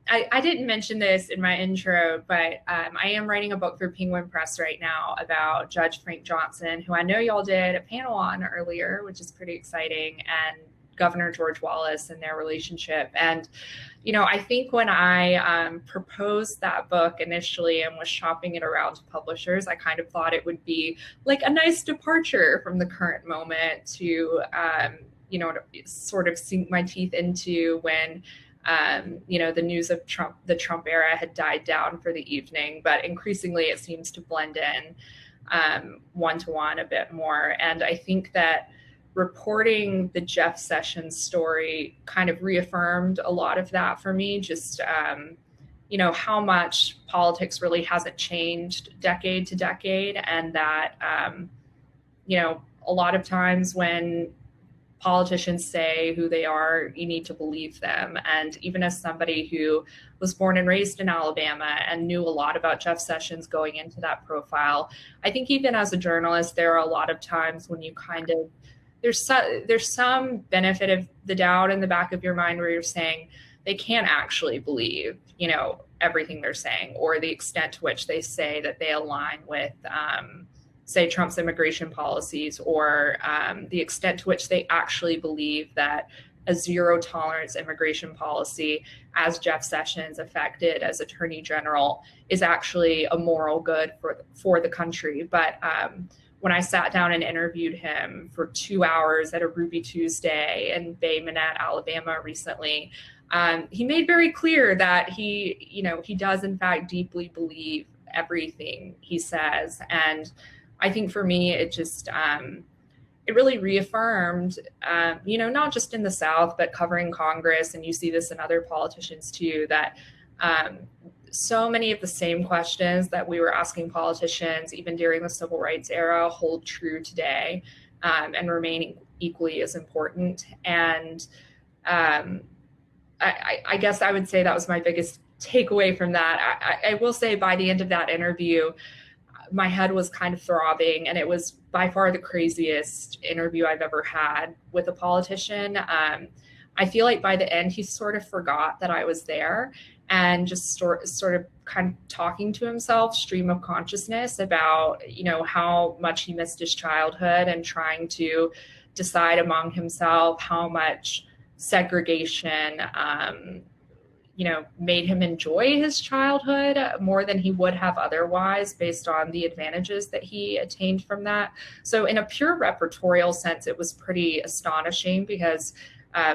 Speaker 3: I didn't mention this in my intro, but I am writing a book for Penguin Press right now about Judge Frank Johnson, who I know y'all did a panel on earlier, which is pretty exciting. And Governor George Wallace and their relationship. And, you know, I think when I proposed that book initially and was shopping it around to publishers, I kind of thought it would be like a nice departure from the current moment to, you know, sort of sink my teeth into when, you know, the news of the Trump era had died down for the evening, but increasingly it seems to blend in one-to-one a bit more. And I think that reporting the Jeff Sessions story kind of reaffirmed a lot of that for me, just, you know, how much politics really hasn't changed decade to decade. And that, you know, a lot of times when politicians say who they are, you need to believe them. And even as somebody who was born and raised in Alabama and knew a lot about Jeff Sessions going into that profile, I think even as a journalist, there are a lot of times when you kind of, there's some benefit of the doubt in the back of your mind where you're saying they can't actually believe, you know, everything they're saying, or the extent to which they say that they align with, say, Trump's immigration policies, or the extent to which they actually believe that a zero tolerance immigration policy, as Jeff Sessions affected as Attorney General, is actually a moral good for the country. But when I sat down and interviewed him for 2 hours at a Ruby Tuesday in Bay Minette, Alabama recently, he made very clear that he, you know, he does in fact deeply believe everything he says. And I think for me, it just, it really reaffirmed, you know, not just in the South, but covering Congress, and you see this in other politicians too, that so many of the same questions that we were asking politicians, even during the civil rights era, hold true today, and remain equally as important. And I guess I would say that was my biggest takeaway from that. I will say by the end of that interview, my head was kind of throbbing, and it was by far the craziest interview I've ever had with a politician. I feel like by the end, he sort of forgot that I was there and just sort of kind of talking to himself, stream of consciousness, about, you know, how much he missed his childhood and trying to decide among himself how much segregation, you know, made him enjoy his childhood more than he would have otherwise based on the advantages that he attained from that. So in a pure repertorial sense, it was pretty astonishing, because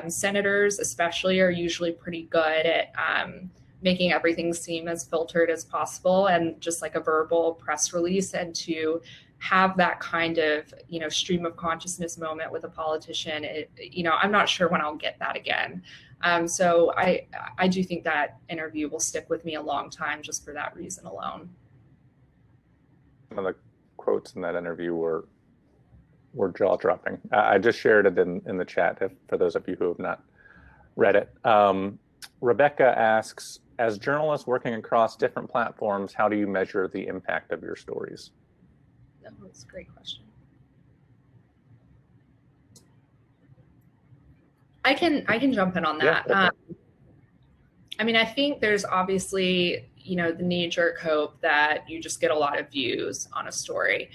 Speaker 3: senators especially are usually pretty good at making everything seem as filtered as possible and just like a verbal press release. And to have that kind of, you know, stream of consciousness moment with a politician, you know, I'm not sure when I'll get that again. So I do think that interview will stick with me a long time just for that reason alone.
Speaker 4: Some of the quotes in that interview were jaw-dropping. I just shared it in the chat for those of you who have not read it. Rebecca asks, as journalists working across different platforms, how do you measure the impact of your stories?
Speaker 3: That's a great question. I can jump in on that.
Speaker 4: Yeah,
Speaker 3: I mean, I think there's obviously, you know, the knee-jerk hope that you just get a lot of views on a story.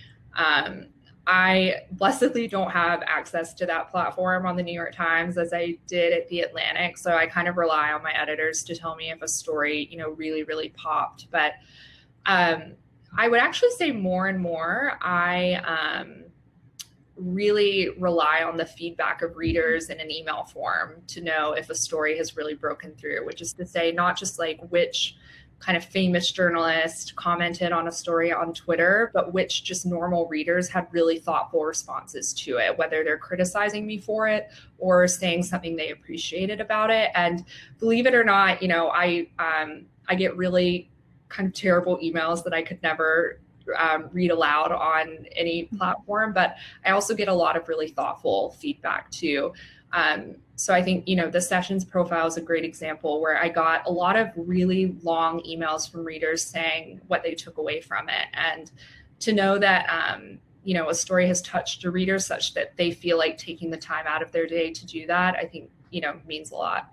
Speaker 3: I blessedly don't have access to that platform on the New York Times as I did at The Atlantic. So I kind of rely on my editors to tell me if a story, you know, really, really popped. But I would actually say more and more, I really rely on the feedback of readers in an email form to know if a story has really broken through, which is to say, not just like which kind of famous journalist commented on a story on Twitter, but which just normal readers had really thoughtful responses to it, whether they're criticizing me for it or saying something they appreciated about it. And believe it or not, you know, I get really kind of terrible emails that I could never read aloud on any platform, but I also get a lot of really thoughtful feedback too. So I think, you know, the Sessions profile is a great example where I got a lot of really long emails from readers saying what they took away from it. And to know that, you know, a story has touched a reader such that they feel like taking the time out of their day to do that, I think, you know, means a lot.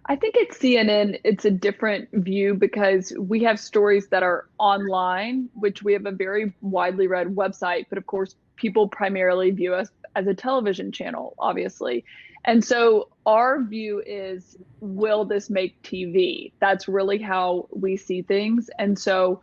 Speaker 2: I think at CNN, it's a different view because we have stories that are online, which we have a very widely read website, but of course, people primarily view us as a television channel, obviously. And so our view is, will this make TV? That's really how we see things. And so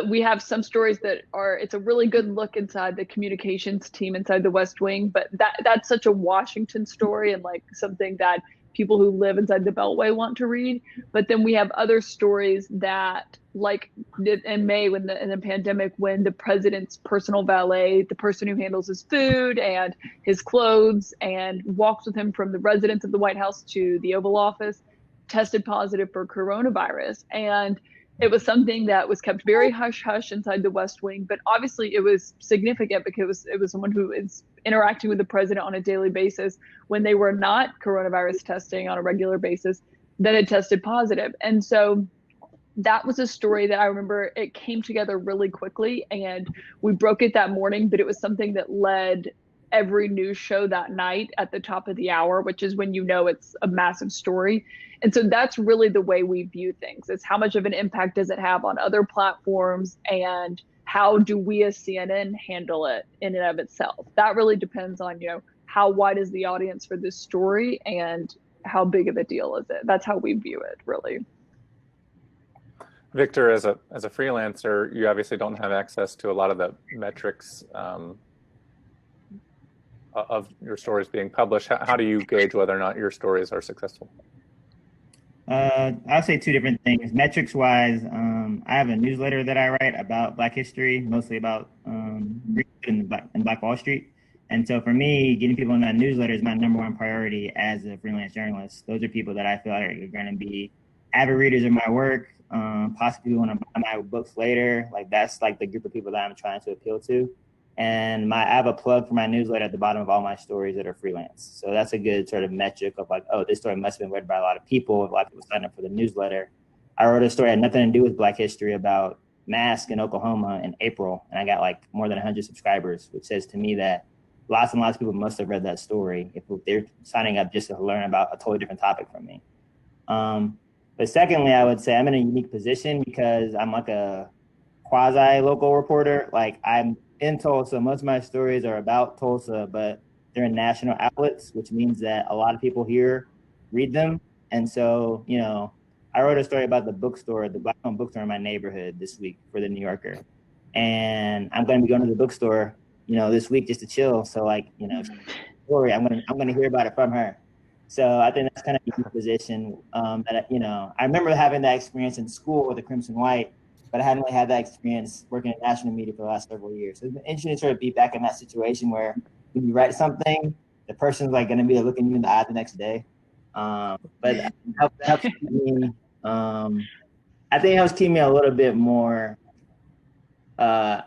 Speaker 2: we have some stories that are, it's a really good look inside the communications team inside the West Wing, but that's such a Washington story and like something that people who live inside the Beltway want to read. But then we have other stories that, like in May in the pandemic, when the president's personal valet, the person who handles his food and his clothes and walks with him from the residence of the White House to the Oval Office, tested positive for coronavirus. And it was something that was kept very hush hush inside the West Wing, but obviously it was significant because it was someone who is interacting with the president on a daily basis when they were not coronavirus testing on a regular basis, that had tested positive. And so that was a story that I remember it came together really quickly and we broke it that morning, but it was something that led every news show that night at the top of the hour, which is when you know it's a massive story. And so that's really the way we view things. It's how much of an impact does it have on other platforms, and how do we as CNN handle it in and of itself? That really depends on, how wide is the audience for this story and how big of a deal is it? That's how we view it, really.
Speaker 4: Victor, as a freelancer, you obviously don't have access to a lot of the metrics of your stories being published. How do you gauge whether or not your stories are successful?
Speaker 5: I'll say two different things. Metrics wise, I have a newsletter that I write about Black history, mostly about Black Wall Street. And so for me, getting people in that newsletter is my number one priority as a freelance journalist. Those are people that I feel like are going to be avid readers of my work, possibly want to buy my books later. Like that's like the group of people that I'm trying to appeal to. And I have a plug for my newsletter at the bottom of all my stories that are freelance. So that's a good sort of metric of like, oh, this story must have been read by a lot of people. A lot of people signed up for the newsletter. I wrote a story that had nothing to do with Black history about masks in Oklahoma in April. And I got like more than 100 subscribers, which says to me that lots and lots of people must have read that story if they're signing up just to learn about a totally different topic from me. But secondly, I would say I'm in a unique position because I'm like a quasi-local reporter. Like I'm in Tulsa, most of my stories are about Tulsa, but they're in national outlets, which means that a lot of people here read them. And so, I wrote a story about the bookstore, the Black-owned bookstore in my neighborhood this week for the New Yorker. And I'm going to be going to the bookstore, this week just to chill. So story, I'm going to hear about it from her. So I think that's kind of a unique position that, I remember having that experience in school with the Crimson White, but I hadn't really had that experience working in national media for the last several years. So it's been interesting to sort of be back in that situation where when you write something, the person's like going to be looking you in the eye the next day. But that helps keep me, I think it helps keep me a little bit more, I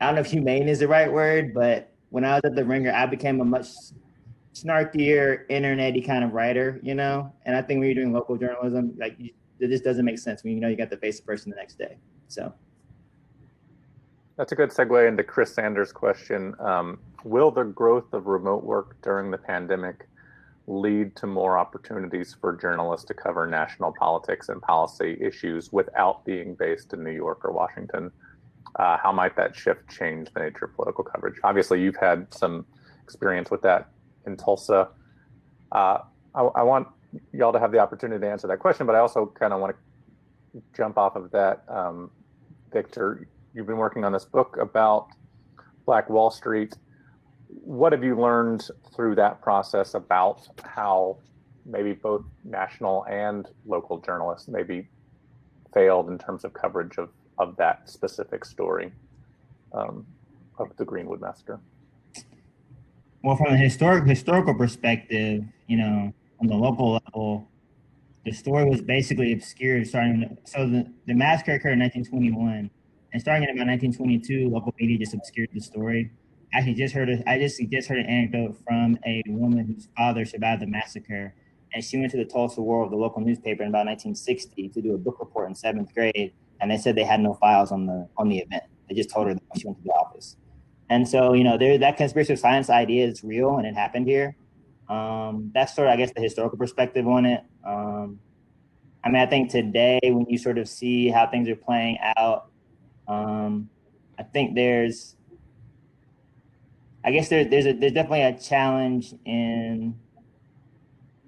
Speaker 5: don't know if humane is the right word, but when I was at the Ringer, I became a much snarkier, internet-y kind of writer, And I think when you're doing local journalism, it just doesn't make sense when you got to face the person the next day. So
Speaker 4: that's a good segue into Chris Sanders' question. Will the growth of remote work during the pandemic lead to more opportunities for journalists to cover national politics and policy issues without being based in New York or Washington? How might that shift change the nature of political coverage? Obviously, you've had some experience with that in Tulsa. I want y'all to have the opportunity to answer that question, but I also kind of want to jump off of that. Victor, you've been working on this book about Black Wall Street. What have you learned through that process about how maybe both national and local journalists maybe failed in terms of coverage of that specific story of the Greenwood Massacre?
Speaker 5: Well, from a historical perspective, on the local level, the story was basically obscured so the massacre occurred in 1921, and starting in about 1922, local media just obscured the story. I just heard an anecdote from a woman whose father survived the massacre, and she went to the Tulsa World, the local newspaper, in about 1960 to do a book report in 7th grade, and they said they had no files on the event. They just told her that when she went to the office. And so, that conspiracy of science idea is real and it happened here. That's sort of, I guess, the historical perspective on it. I think today when you sort of see how things are playing out, I think there's I guess there's definitely a challenge in.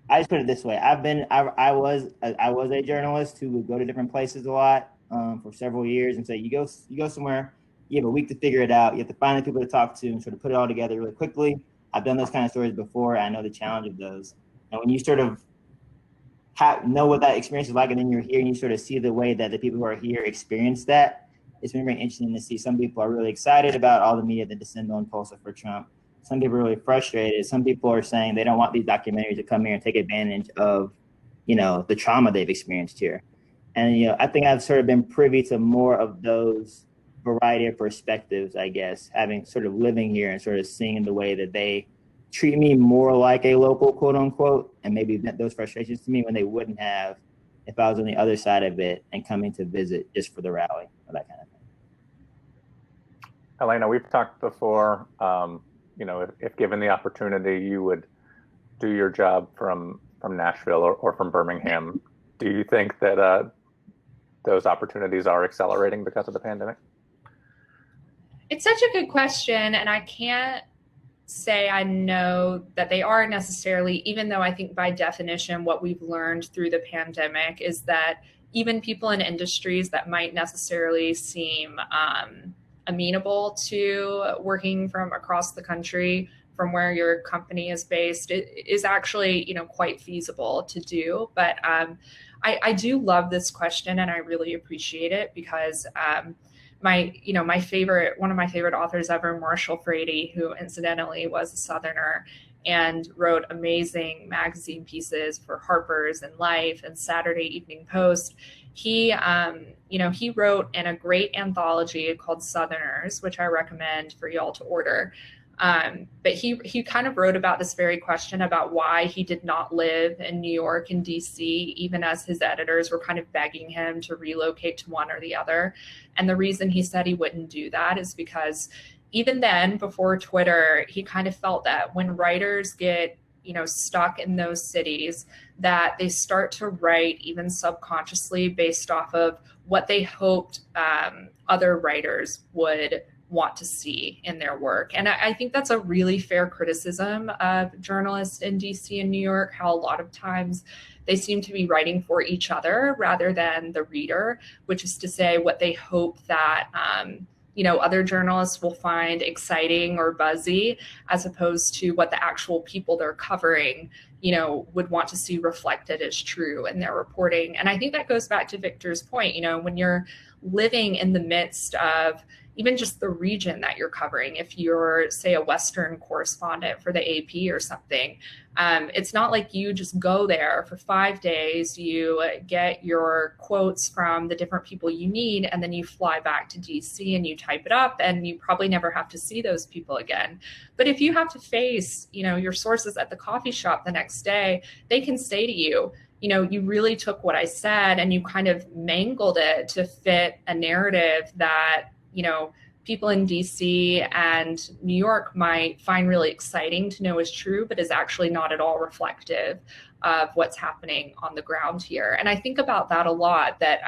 Speaker 5: I just put it this way: I was a journalist who would go to different places a lot for several years, and so you go somewhere, you have a week to figure it out. You have to find the people to talk to and sort of put it all together really quickly. I've done those kind of stories before. I know the challenge of those, and when you sort of know what that experience is like, and then you're here and you sort of see the way that the people who are here experience that. It's been very interesting to see. Some people are really excited about all the media that descend on Tulsa for Trump. Some people are really frustrated. Some people are saying they don't want these documentaries to come here and take advantage of, the trauma they've experienced here. And, I think I've sort of been privy to more of those variety of perspectives, I guess, having sort of living here and sort of seeing the way that they treat me more like a local, quote unquote, and maybe vent those frustrations to me when they wouldn't have if I was on the other side of it and coming to visit just for the rally or that kind of thing.
Speaker 4: Elena, we've talked before, if given the opportunity, you would do your job from Nashville or from Birmingham. Do you think that those opportunities are accelerating because of the pandemic?
Speaker 3: It's such a good question, and I can't say I know that they are necessarily, even though I think by definition what we've learned through the pandemic is that even people in industries that might necessarily seem amenable to working from across the country from where your company is based, it is actually quite feasible to do. But I do love this question, and I really appreciate it because one of my favorite authors ever, Marshall Frady, who incidentally was a Southerner and wrote amazing magazine pieces for Harper's and Life and Saturday Evening Post. He wrote in a great anthology called Southerners, which I recommend for y'all to order. But he kind of wrote about this very question about why he did not live in New York and DC, even as his editors were kind of begging him to relocate to one or the other. And the reason he said he wouldn't do that is because even then, before Twitter, he kind of felt that when writers get stuck in those cities, that they start to write even subconsciously based off of what they hoped other writers would want to see in their work. And I think that's a really fair criticism of journalists in DC and New York, how a lot of times they seem to be writing for each other rather than the reader, which is to say what they hope that other journalists will find exciting or buzzy, as opposed to what the actual people they're covering, would want to see reflected as true in their reporting. And I think that goes back to Victor's point, when you're living in the midst of even just the region that you're covering, if you're, say, a Western correspondent for the AP or something, it's not like you just go there for 5 days, you get your quotes from the different people you need, and then you fly back to DC and you type it up, and you probably never have to see those people again. But if you have to face, your sources at the coffee shop the next day, they can say to you, you really took what I said and you kind of mangled it to fit a narrative that people in DC and New York might find really exciting to know is true, but is actually not at all reflective of what's happening on the ground here. And I think about that a lot, that,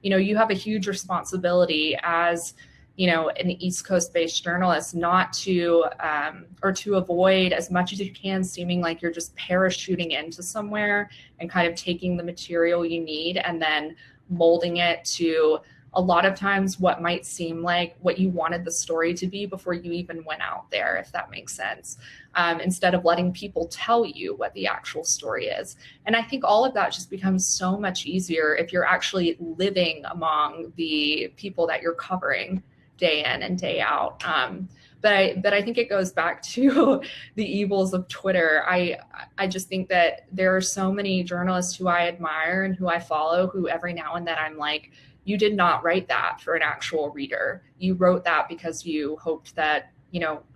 Speaker 3: you have a huge responsibility as, an East Coast based journalist not to, or to avoid as much as you can seeming like you're just parachuting into somewhere and kind of taking the material you need and then molding it to a lot of times what might seem like what you wanted the story to be before you even went out there, if that makes sense, instead of letting people tell you what the actual story is. And I think all of that just becomes so much easier if you're actually living among the people that you're covering day in and day out. But I think it goes back to the evils of Twitter. I just think that there are so many journalists who I admire and who I follow who every now and then I'm like, you did not write that for an actual reader. You wrote that because you hoped that,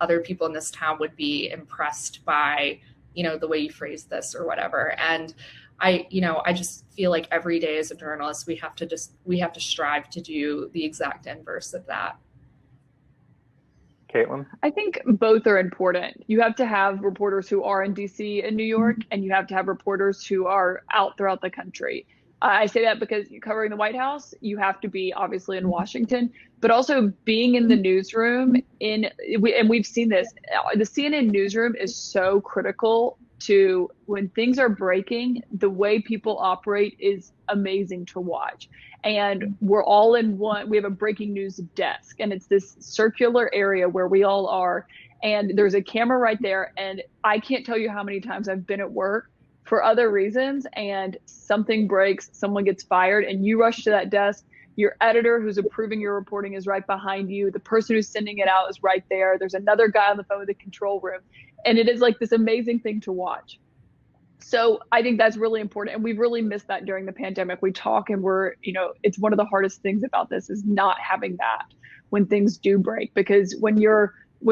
Speaker 3: other people in this town would be impressed by, the way you phrased this or whatever. And I just feel like every day as a journalist, we have to strive to do the exact inverse of that.
Speaker 4: Caitlin?
Speaker 2: I think both are important. You have to have reporters who are in DC and New York, and you have to have reporters who are out throughout the country. I say that because you're covering the White House, you have to be obviously in Washington, but also being in the newsroom and we've seen this, the CNN newsroom is so critical to when things are breaking, the way people operate is amazing to watch. And we're all in one, we have a breaking news desk, and it's this circular area where we all are. And there's a camera right there. And I can't tell you how many times I've been at work for other reasons and something breaks, someone gets fired, and you rush to that desk. Your editor who's approving your reporting is right behind you. The person who's sending it out is right there. There's another guy on the phone with the control room. And it is like this amazing thing to watch. So I think that's really important. And we've really missed that during the pandemic. We talk and we're, it's one of the hardest things about this is not having that when things do break, because when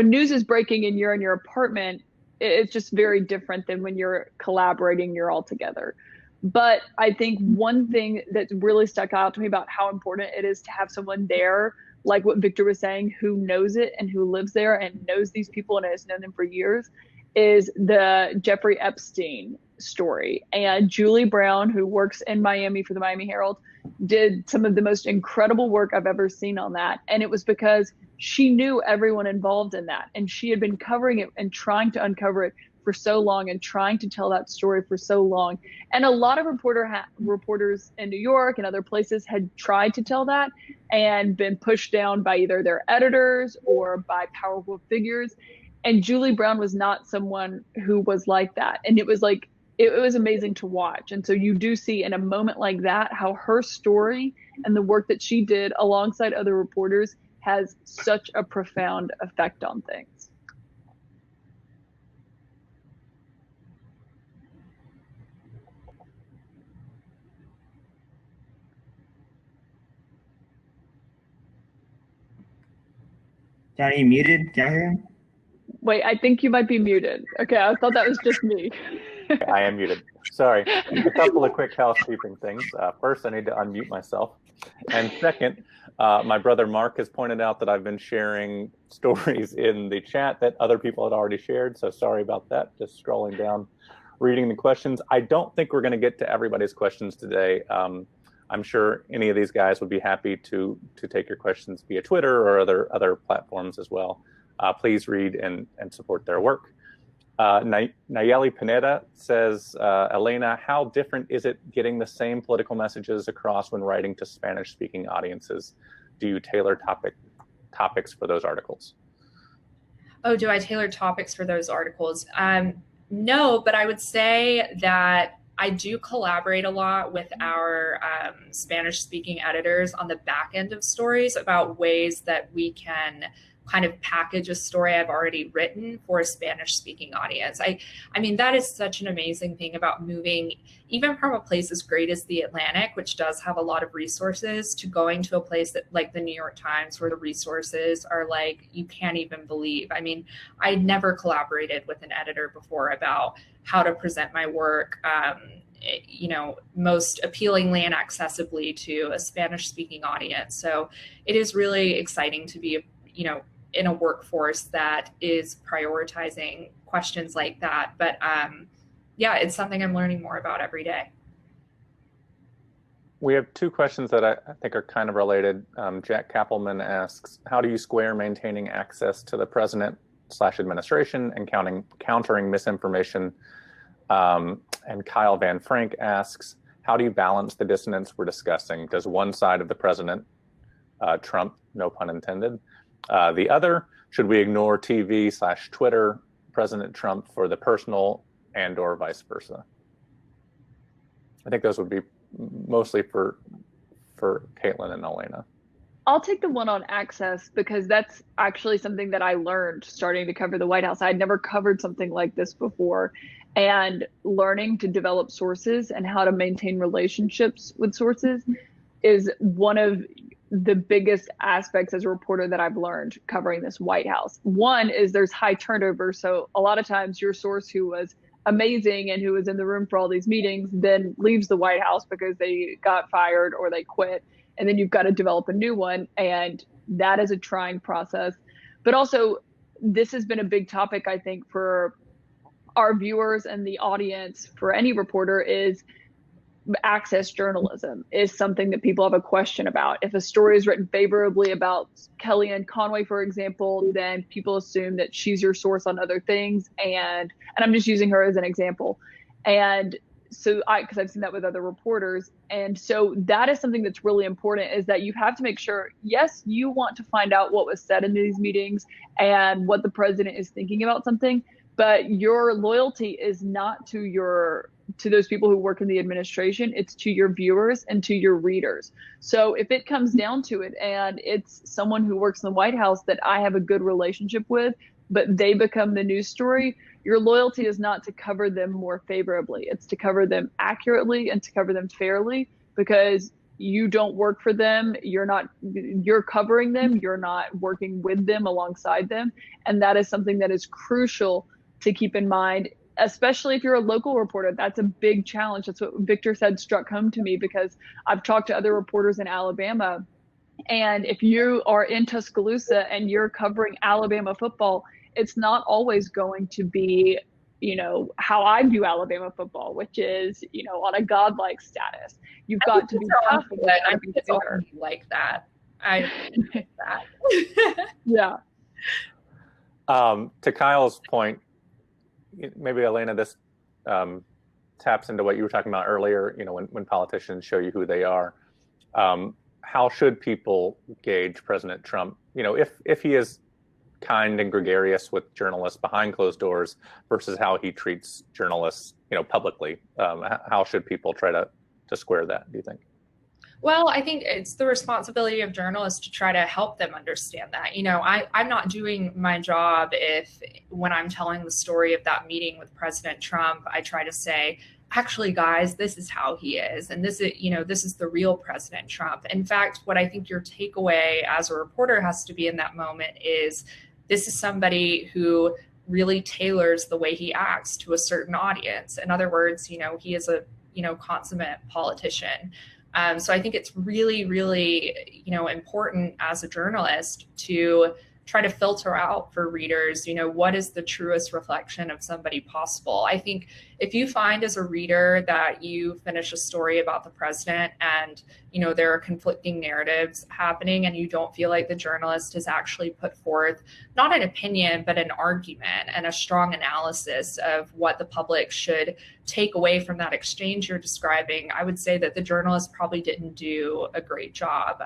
Speaker 2: news is breaking and you're in your apartment, it's just very different than when you're collaborating, you're all together. But I think one thing that really stuck out to me about how important it is to have someone there, like what Victor was saying, who knows it and who lives there and knows these people and has known them for years, is the Jeffrey Epstein story. And Julie Brown, who works in Miami for the Miami Herald, did some of the most incredible work I've ever seen on that. And it was because she knew everyone involved in that. And she had been covering it and trying to uncover it for so long and trying to tell that story for so long. And a lot of reporters in New York and other places had tried to tell that and been pushed down by either their editors or by powerful figures. And Julie Brown was not someone who was like that. And it was like, it was amazing to watch. And so you do see in a moment like that, how her story and the work that she did alongside other reporters has such a profound effect on things.
Speaker 5: John, are you muted? Can I hear him?
Speaker 2: Wait, I think you might be muted. Okay, I thought that was just me.
Speaker 4: I am muted. Sorry. A couple of quick housekeeping things. First, I need to unmute myself. And second, my brother Mark has pointed out that I've been sharing stories in the chat that other people had already shared. So sorry about that. Just scrolling down, reading the questions. I don't think we're going to get to everybody's questions today. I'm sure any of these guys would be happy to take your questions via Twitter or other platforms as well. Please read and support their work. Nayeli Pineda says, Elena, how different is it getting the same political messages across when writing to Spanish-speaking audiences? Do you tailor topics for those articles?
Speaker 3: Oh, do I tailor topics for those articles? No, but I would say that I do collaborate a lot with our Spanish-speaking editors on the back end of stories about ways that we can kind of package a story I've already written for a Spanish-speaking audience. I mean, that is such an amazing thing about moving even from a place as great as the Atlantic, which does have a lot of resources, to going to a place that like the New York Times, where the resources are like, you can't even believe. I mean, I never collaborated with an editor before about how to present my work, most appealingly and accessibly to a Spanish-speaking audience. So it is really exciting to be, in a workforce that is prioritizing questions like that. But yeah, it's something I'm learning more about every day.
Speaker 4: We have two questions that I think are kind of related. Jack Kappelman asks, how do you square maintaining access to the president/administration and countering misinformation? And Kyle Van Frank asks, how do you balance the dissonance we're discussing? Does one side of the president, Trump, no pun intended, the other, should we ignore TV/Twitter, President Trump for the personal, and or vice versa? I think those would be mostly for Caitlin and Elena.
Speaker 2: I'll take the one on access, because that's actually something that I learned starting to cover the White House. I'd never covered something like this before, and learning to develop sources and how to maintain relationships with sources is one of the biggest aspects as a reporter that I've learned covering this White House. One is there's high turnover. So a lot of times your source who was amazing and who was in the room for all these meetings then leaves the White House because they got fired or they quit. And then you've got to develop a new one. And that is a trying process. But also, this has been a big topic, I think, for our viewers and the audience, for any reporter, is access journalism is something that people have a question about. If a story is written favorably about Kellyanne Conway, for example, then people assume that she's your source on other things. And I'm just using her as an example. And so because I've seen that with other reporters. And so that is something that's really important, is that you have to make sure, yes, you want to find out what was said in these meetings and what the president is thinking about something, but your loyalty is not to those people who work in the administration. It's to your viewers and to your readers. So if it comes down to it and it's someone who works in the White House that I have a good relationship with, but they become the news story, your loyalty is not to cover them more favorably. It's to cover them accurately and to cover them fairly, because you don't work for them. You're covering them. You're not working with them, alongside them. And that is something that is crucial to keep in mind, especially if you're a local reporter. That's a big challenge. That's what Victor said struck home to me, because I've talked to other reporters in Alabama. And if you are in Tuscaloosa and you're covering Alabama football, it's not always going to be, how I view Alabama football, which is, on a godlike status. You've got to be tough.
Speaker 3: I think it's all like that. I like that.
Speaker 2: Yeah.
Speaker 4: To Kyle's point, maybe Elena, this taps into what you were talking about earlier. When politicians show you who they are, how should people gauge President Trump? If he is kind and gregarious with journalists behind closed doors versus how he treats journalists, publicly. How should people try to square that, do you think?
Speaker 3: Well, I think it's the responsibility of journalists to try to help them understand that. I'm not doing my job if, when I'm telling the story of that meeting with President Trump, I try to say, actually, guys, this is how he is. And this is the real President Trump. In fact, what I think your takeaway as a reporter has to be in that moment is, this is somebody who really tailors the way he acts to a certain audience. In other words, he is a, consummate politician. So I think it's really, really, important as a journalist to try to filter out for readers, what is the truest reflection of somebody possible. I think if you find as a reader that you finish a story about the president and, there are conflicting narratives happening and you don't feel like the journalist has actually put forth not an opinion, but an argument and a strong analysis of what the public should take away from that exchange you're describing, I would say that the journalist probably didn't do a great job.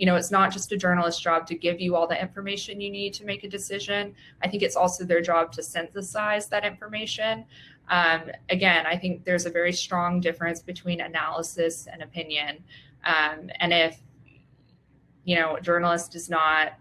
Speaker 3: It's not just a journalist's job to give you all the information you need to make a decision. I think it's also their job to synthesize that information. Again, I think there's a very strong difference between analysis and opinion. And if, a journalist is not,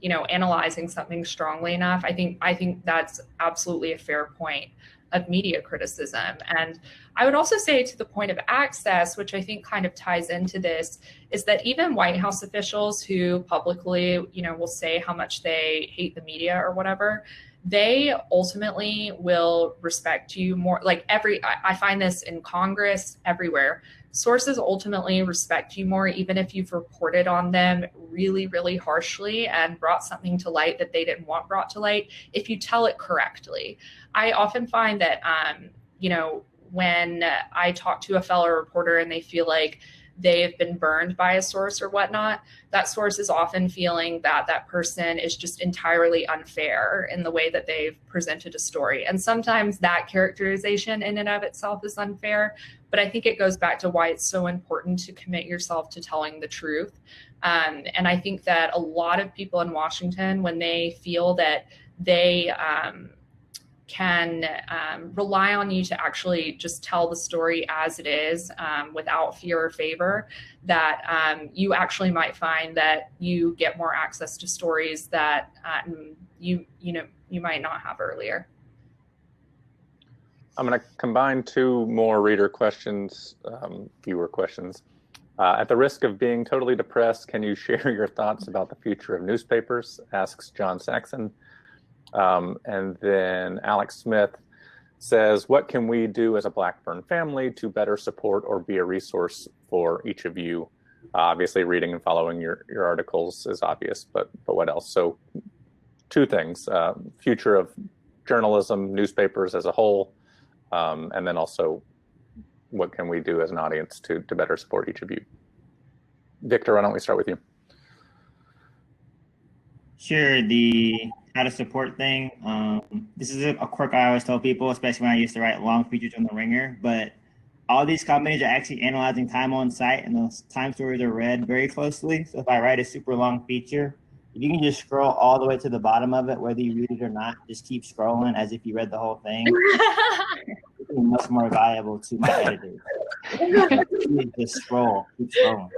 Speaker 3: analyzing something strongly enough, I think that's absolutely a fair point of media criticism. And I would also say, to the point of access, which I think kind of ties into this, is that even White House officials who publicly, will say how much they hate the media or whatever, they ultimately will respect you more. I find this in Congress, everywhere. Sources ultimately respect you more, even if you've reported on them really, really harshly and brought something to light that they didn't want brought to light, if you tell it correctly. I often find that, when I talk to a fellow reporter and they feel like they've been burned by a source or whatnot, that source is often feeling that that person is just entirely unfair in the way that they've presented a story. And sometimes that characterization in and of itself is unfair, but I think it goes back to why it's so important to commit yourself to telling the truth. And I think that a lot of people in Washington, when they feel that they can rely on you to actually just tell the story as it is, without fear or favor, that you actually might find that you get more access to stories that you might not have earlier.
Speaker 4: I'm going to combine two more reader questions, viewer questions. At the risk of being totally depressed, can you share your thoughts about the future of newspapers? Asks John Saxon. And then Alex Smith says, what can we do as a Blackburn family to better support or be a resource for each of you? Obviously, reading and following your articles is obvious, but what else? So two things, future of journalism, newspapers as a whole, and then also what can we do as an audience to better support each of you? Victor, why don't we start with you?
Speaker 5: Sure, the how to support thing. This is a quirk I always tell people, especially when I used to write long features on The Ringer, but all these companies are actually analyzing time on site, and those time stories are read very closely. So if I write a super long feature, if you can just scroll all the way to the bottom of it, whether you read it or not, just keep scrolling as if you read the whole thing. It's much more valuable to my editors. Just scroll, keep scrolling.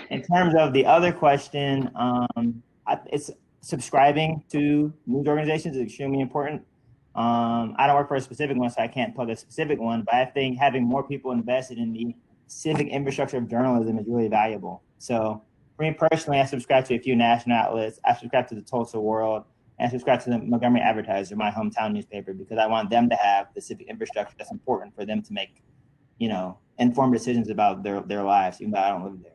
Speaker 5: In terms of the other question, it's subscribing to news organizations is extremely important. I don't work for a specific one, so I can't plug a specific one, but I think having more people invested in the civic infrastructure of journalism is really valuable. So for me personally, I subscribe to a few national outlets. I subscribe to the Tulsa World, and I subscribe to the Montgomery Advertiser, my hometown newspaper, because I want them to have the civic infrastructure that's important for them to make, informed decisions about their lives, even though I don't live there.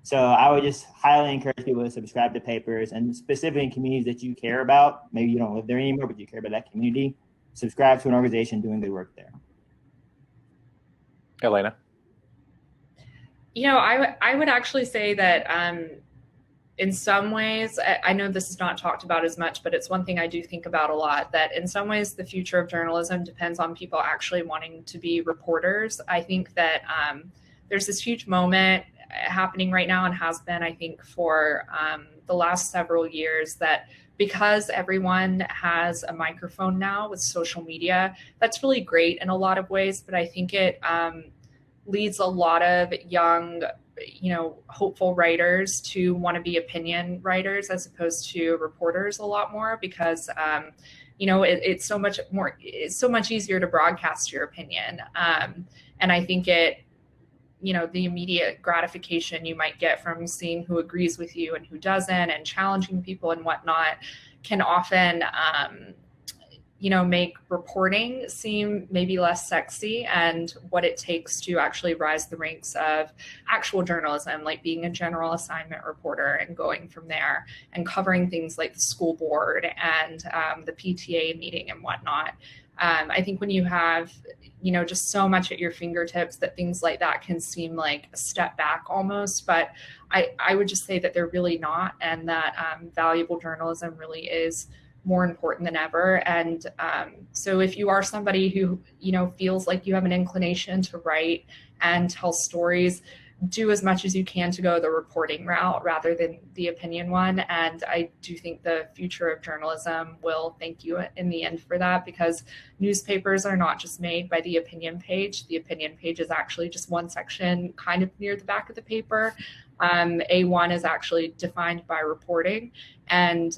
Speaker 5: So I would just highly encourage people to subscribe to papers, and specifically in communities that you care about. Maybe you don't live there anymore, but you care about that community. Subscribe to an organization doing good work there.
Speaker 4: Elena?
Speaker 3: I would actually say that in some ways, I know this is not talked about as much, but it's one thing I do think about a lot, that in some ways the future of journalism depends on people actually wanting to be reporters. I think that there's this huge moment happening right now, and has been, I think, for the last several years, that because everyone has a microphone now with social media, that's really great in a lot of ways, but I think it leads a lot of young, hopeful writers to want to be opinion writers as opposed to reporters a lot more, because it's so much easier to broadcast your opinion, and I think the immediate gratification you might get from seeing who agrees with you and who doesn't, and challenging people and whatnot, can often, make reporting seem maybe less sexy, and what it takes to actually rise the ranks of actual journalism, like being a general assignment reporter and going from there and covering things like the school board and the PTA meeting and whatnot. I think when you have, just so much at your fingertips, that things like that can seem like a step back almost, but I would just say that they're really not, and that valuable journalism really is more important than ever. And so if you are somebody who, feels like you have an inclination to write and tell stories, do as much as you can to go the reporting route rather than the opinion one. And I do think the future of journalism will thank you in the end for that, because newspapers are not just made by the opinion page. The opinion page is actually just one section kind of near the back of the paper. A1 is actually defined by reporting, and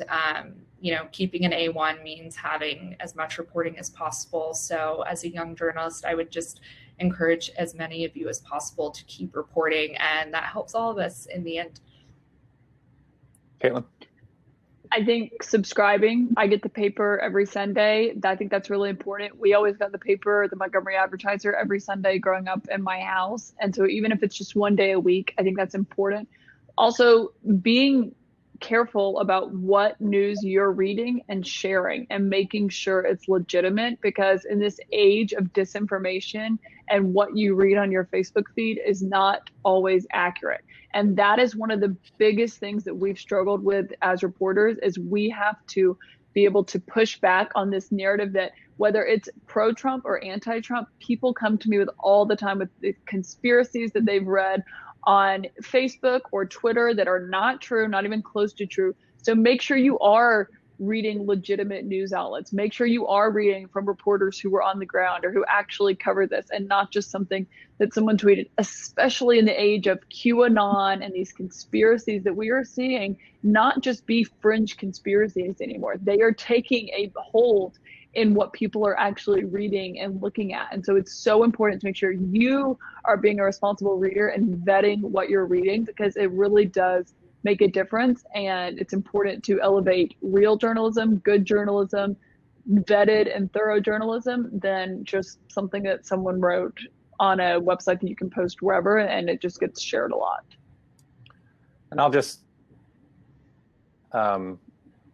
Speaker 3: keeping an A1 means having as much reporting as possible. So as a young journalist, I would just encourage as many of you as possible to keep reporting, and that helps all of us in the end.
Speaker 4: Caitlin?
Speaker 2: I think subscribing. I get the paper every Sunday. I think that's really important. We always got the paper, the Montgomery Advertiser, every Sunday growing up in my house. And so even if it's just one day a week, I think that's important. Also, being careful about what news you're reading and sharing, and making sure it's legitimate, because in this age of disinformation, and what you read on your Facebook feed is not always accurate. And that is one of the biggest things that we've struggled with as reporters, is we have to be able to push back on this narrative that whether it's pro-Trump or anti-Trump, people come to me with all the time with the conspiracies that they've read on Facebook or Twitter that are not true, not even close to true. So make sure you are reading legitimate news outlets. Make sure you are reading from reporters who were on the ground or who actually covered this, and not just something that someone tweeted, especially in the age of QAnon and these conspiracies that we are seeing not just be fringe conspiracies anymore. They are taking a hold in what people are actually reading and looking at. And so it's so important to make sure you are being a responsible reader and vetting what you're reading, because it really does make a difference. And it's important to elevate real journalism, good journalism, vetted and thorough journalism, than just something that someone wrote on a website that you can post wherever and it just gets shared a lot.
Speaker 4: And I'll just,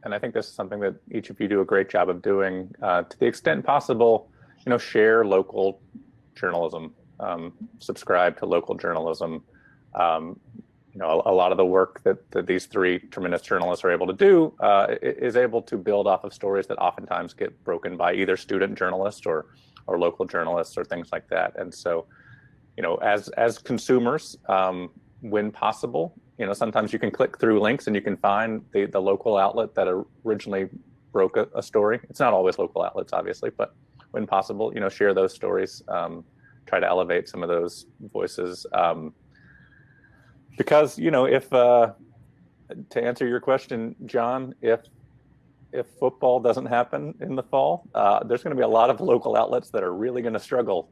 Speaker 4: and I think this is something that each of you do a great job of doing, to the extent possible, share local journalism, subscribe to local journalism. You know, a lot of the work that these three tremendous journalists are able to do is able to build off of stories that oftentimes get broken by either student journalists or local journalists or things like that. And so, you know, as consumers, when possible, you know, sometimes you can click through links and you can find the local outlet that originally broke a story. It's not always local outlets, obviously, but when possible, you know, share those stories, try to elevate some of those voices. Because, you know, if to answer your question, John, if football doesn't happen in the fall, there's going to be a lot of local outlets that are really going to struggle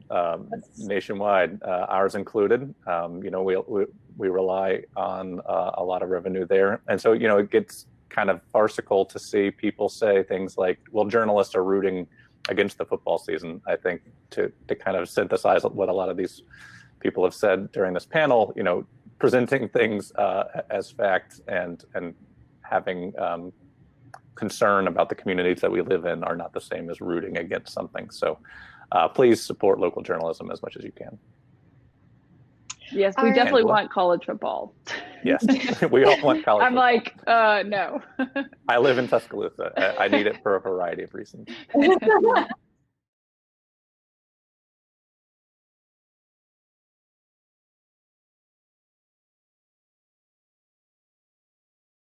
Speaker 4: nationwide, ours included. You know, we rely on a lot of revenue there, and so, you know, it gets kind of farcical to see people say things like, "Well, journalists are rooting against the football season." I think to kind of synthesize what a lot of these people have said during this panel, you know, presenting things as facts and having concern about the communities that we live in are not the same as rooting against something. So please support local journalism as much as you can.
Speaker 2: Yes, we definitely want college football.
Speaker 4: Yes, we all want college
Speaker 2: I'm
Speaker 4: football.
Speaker 2: Like, no.
Speaker 4: I live in Tuscaloosa. I need it for a variety of reasons.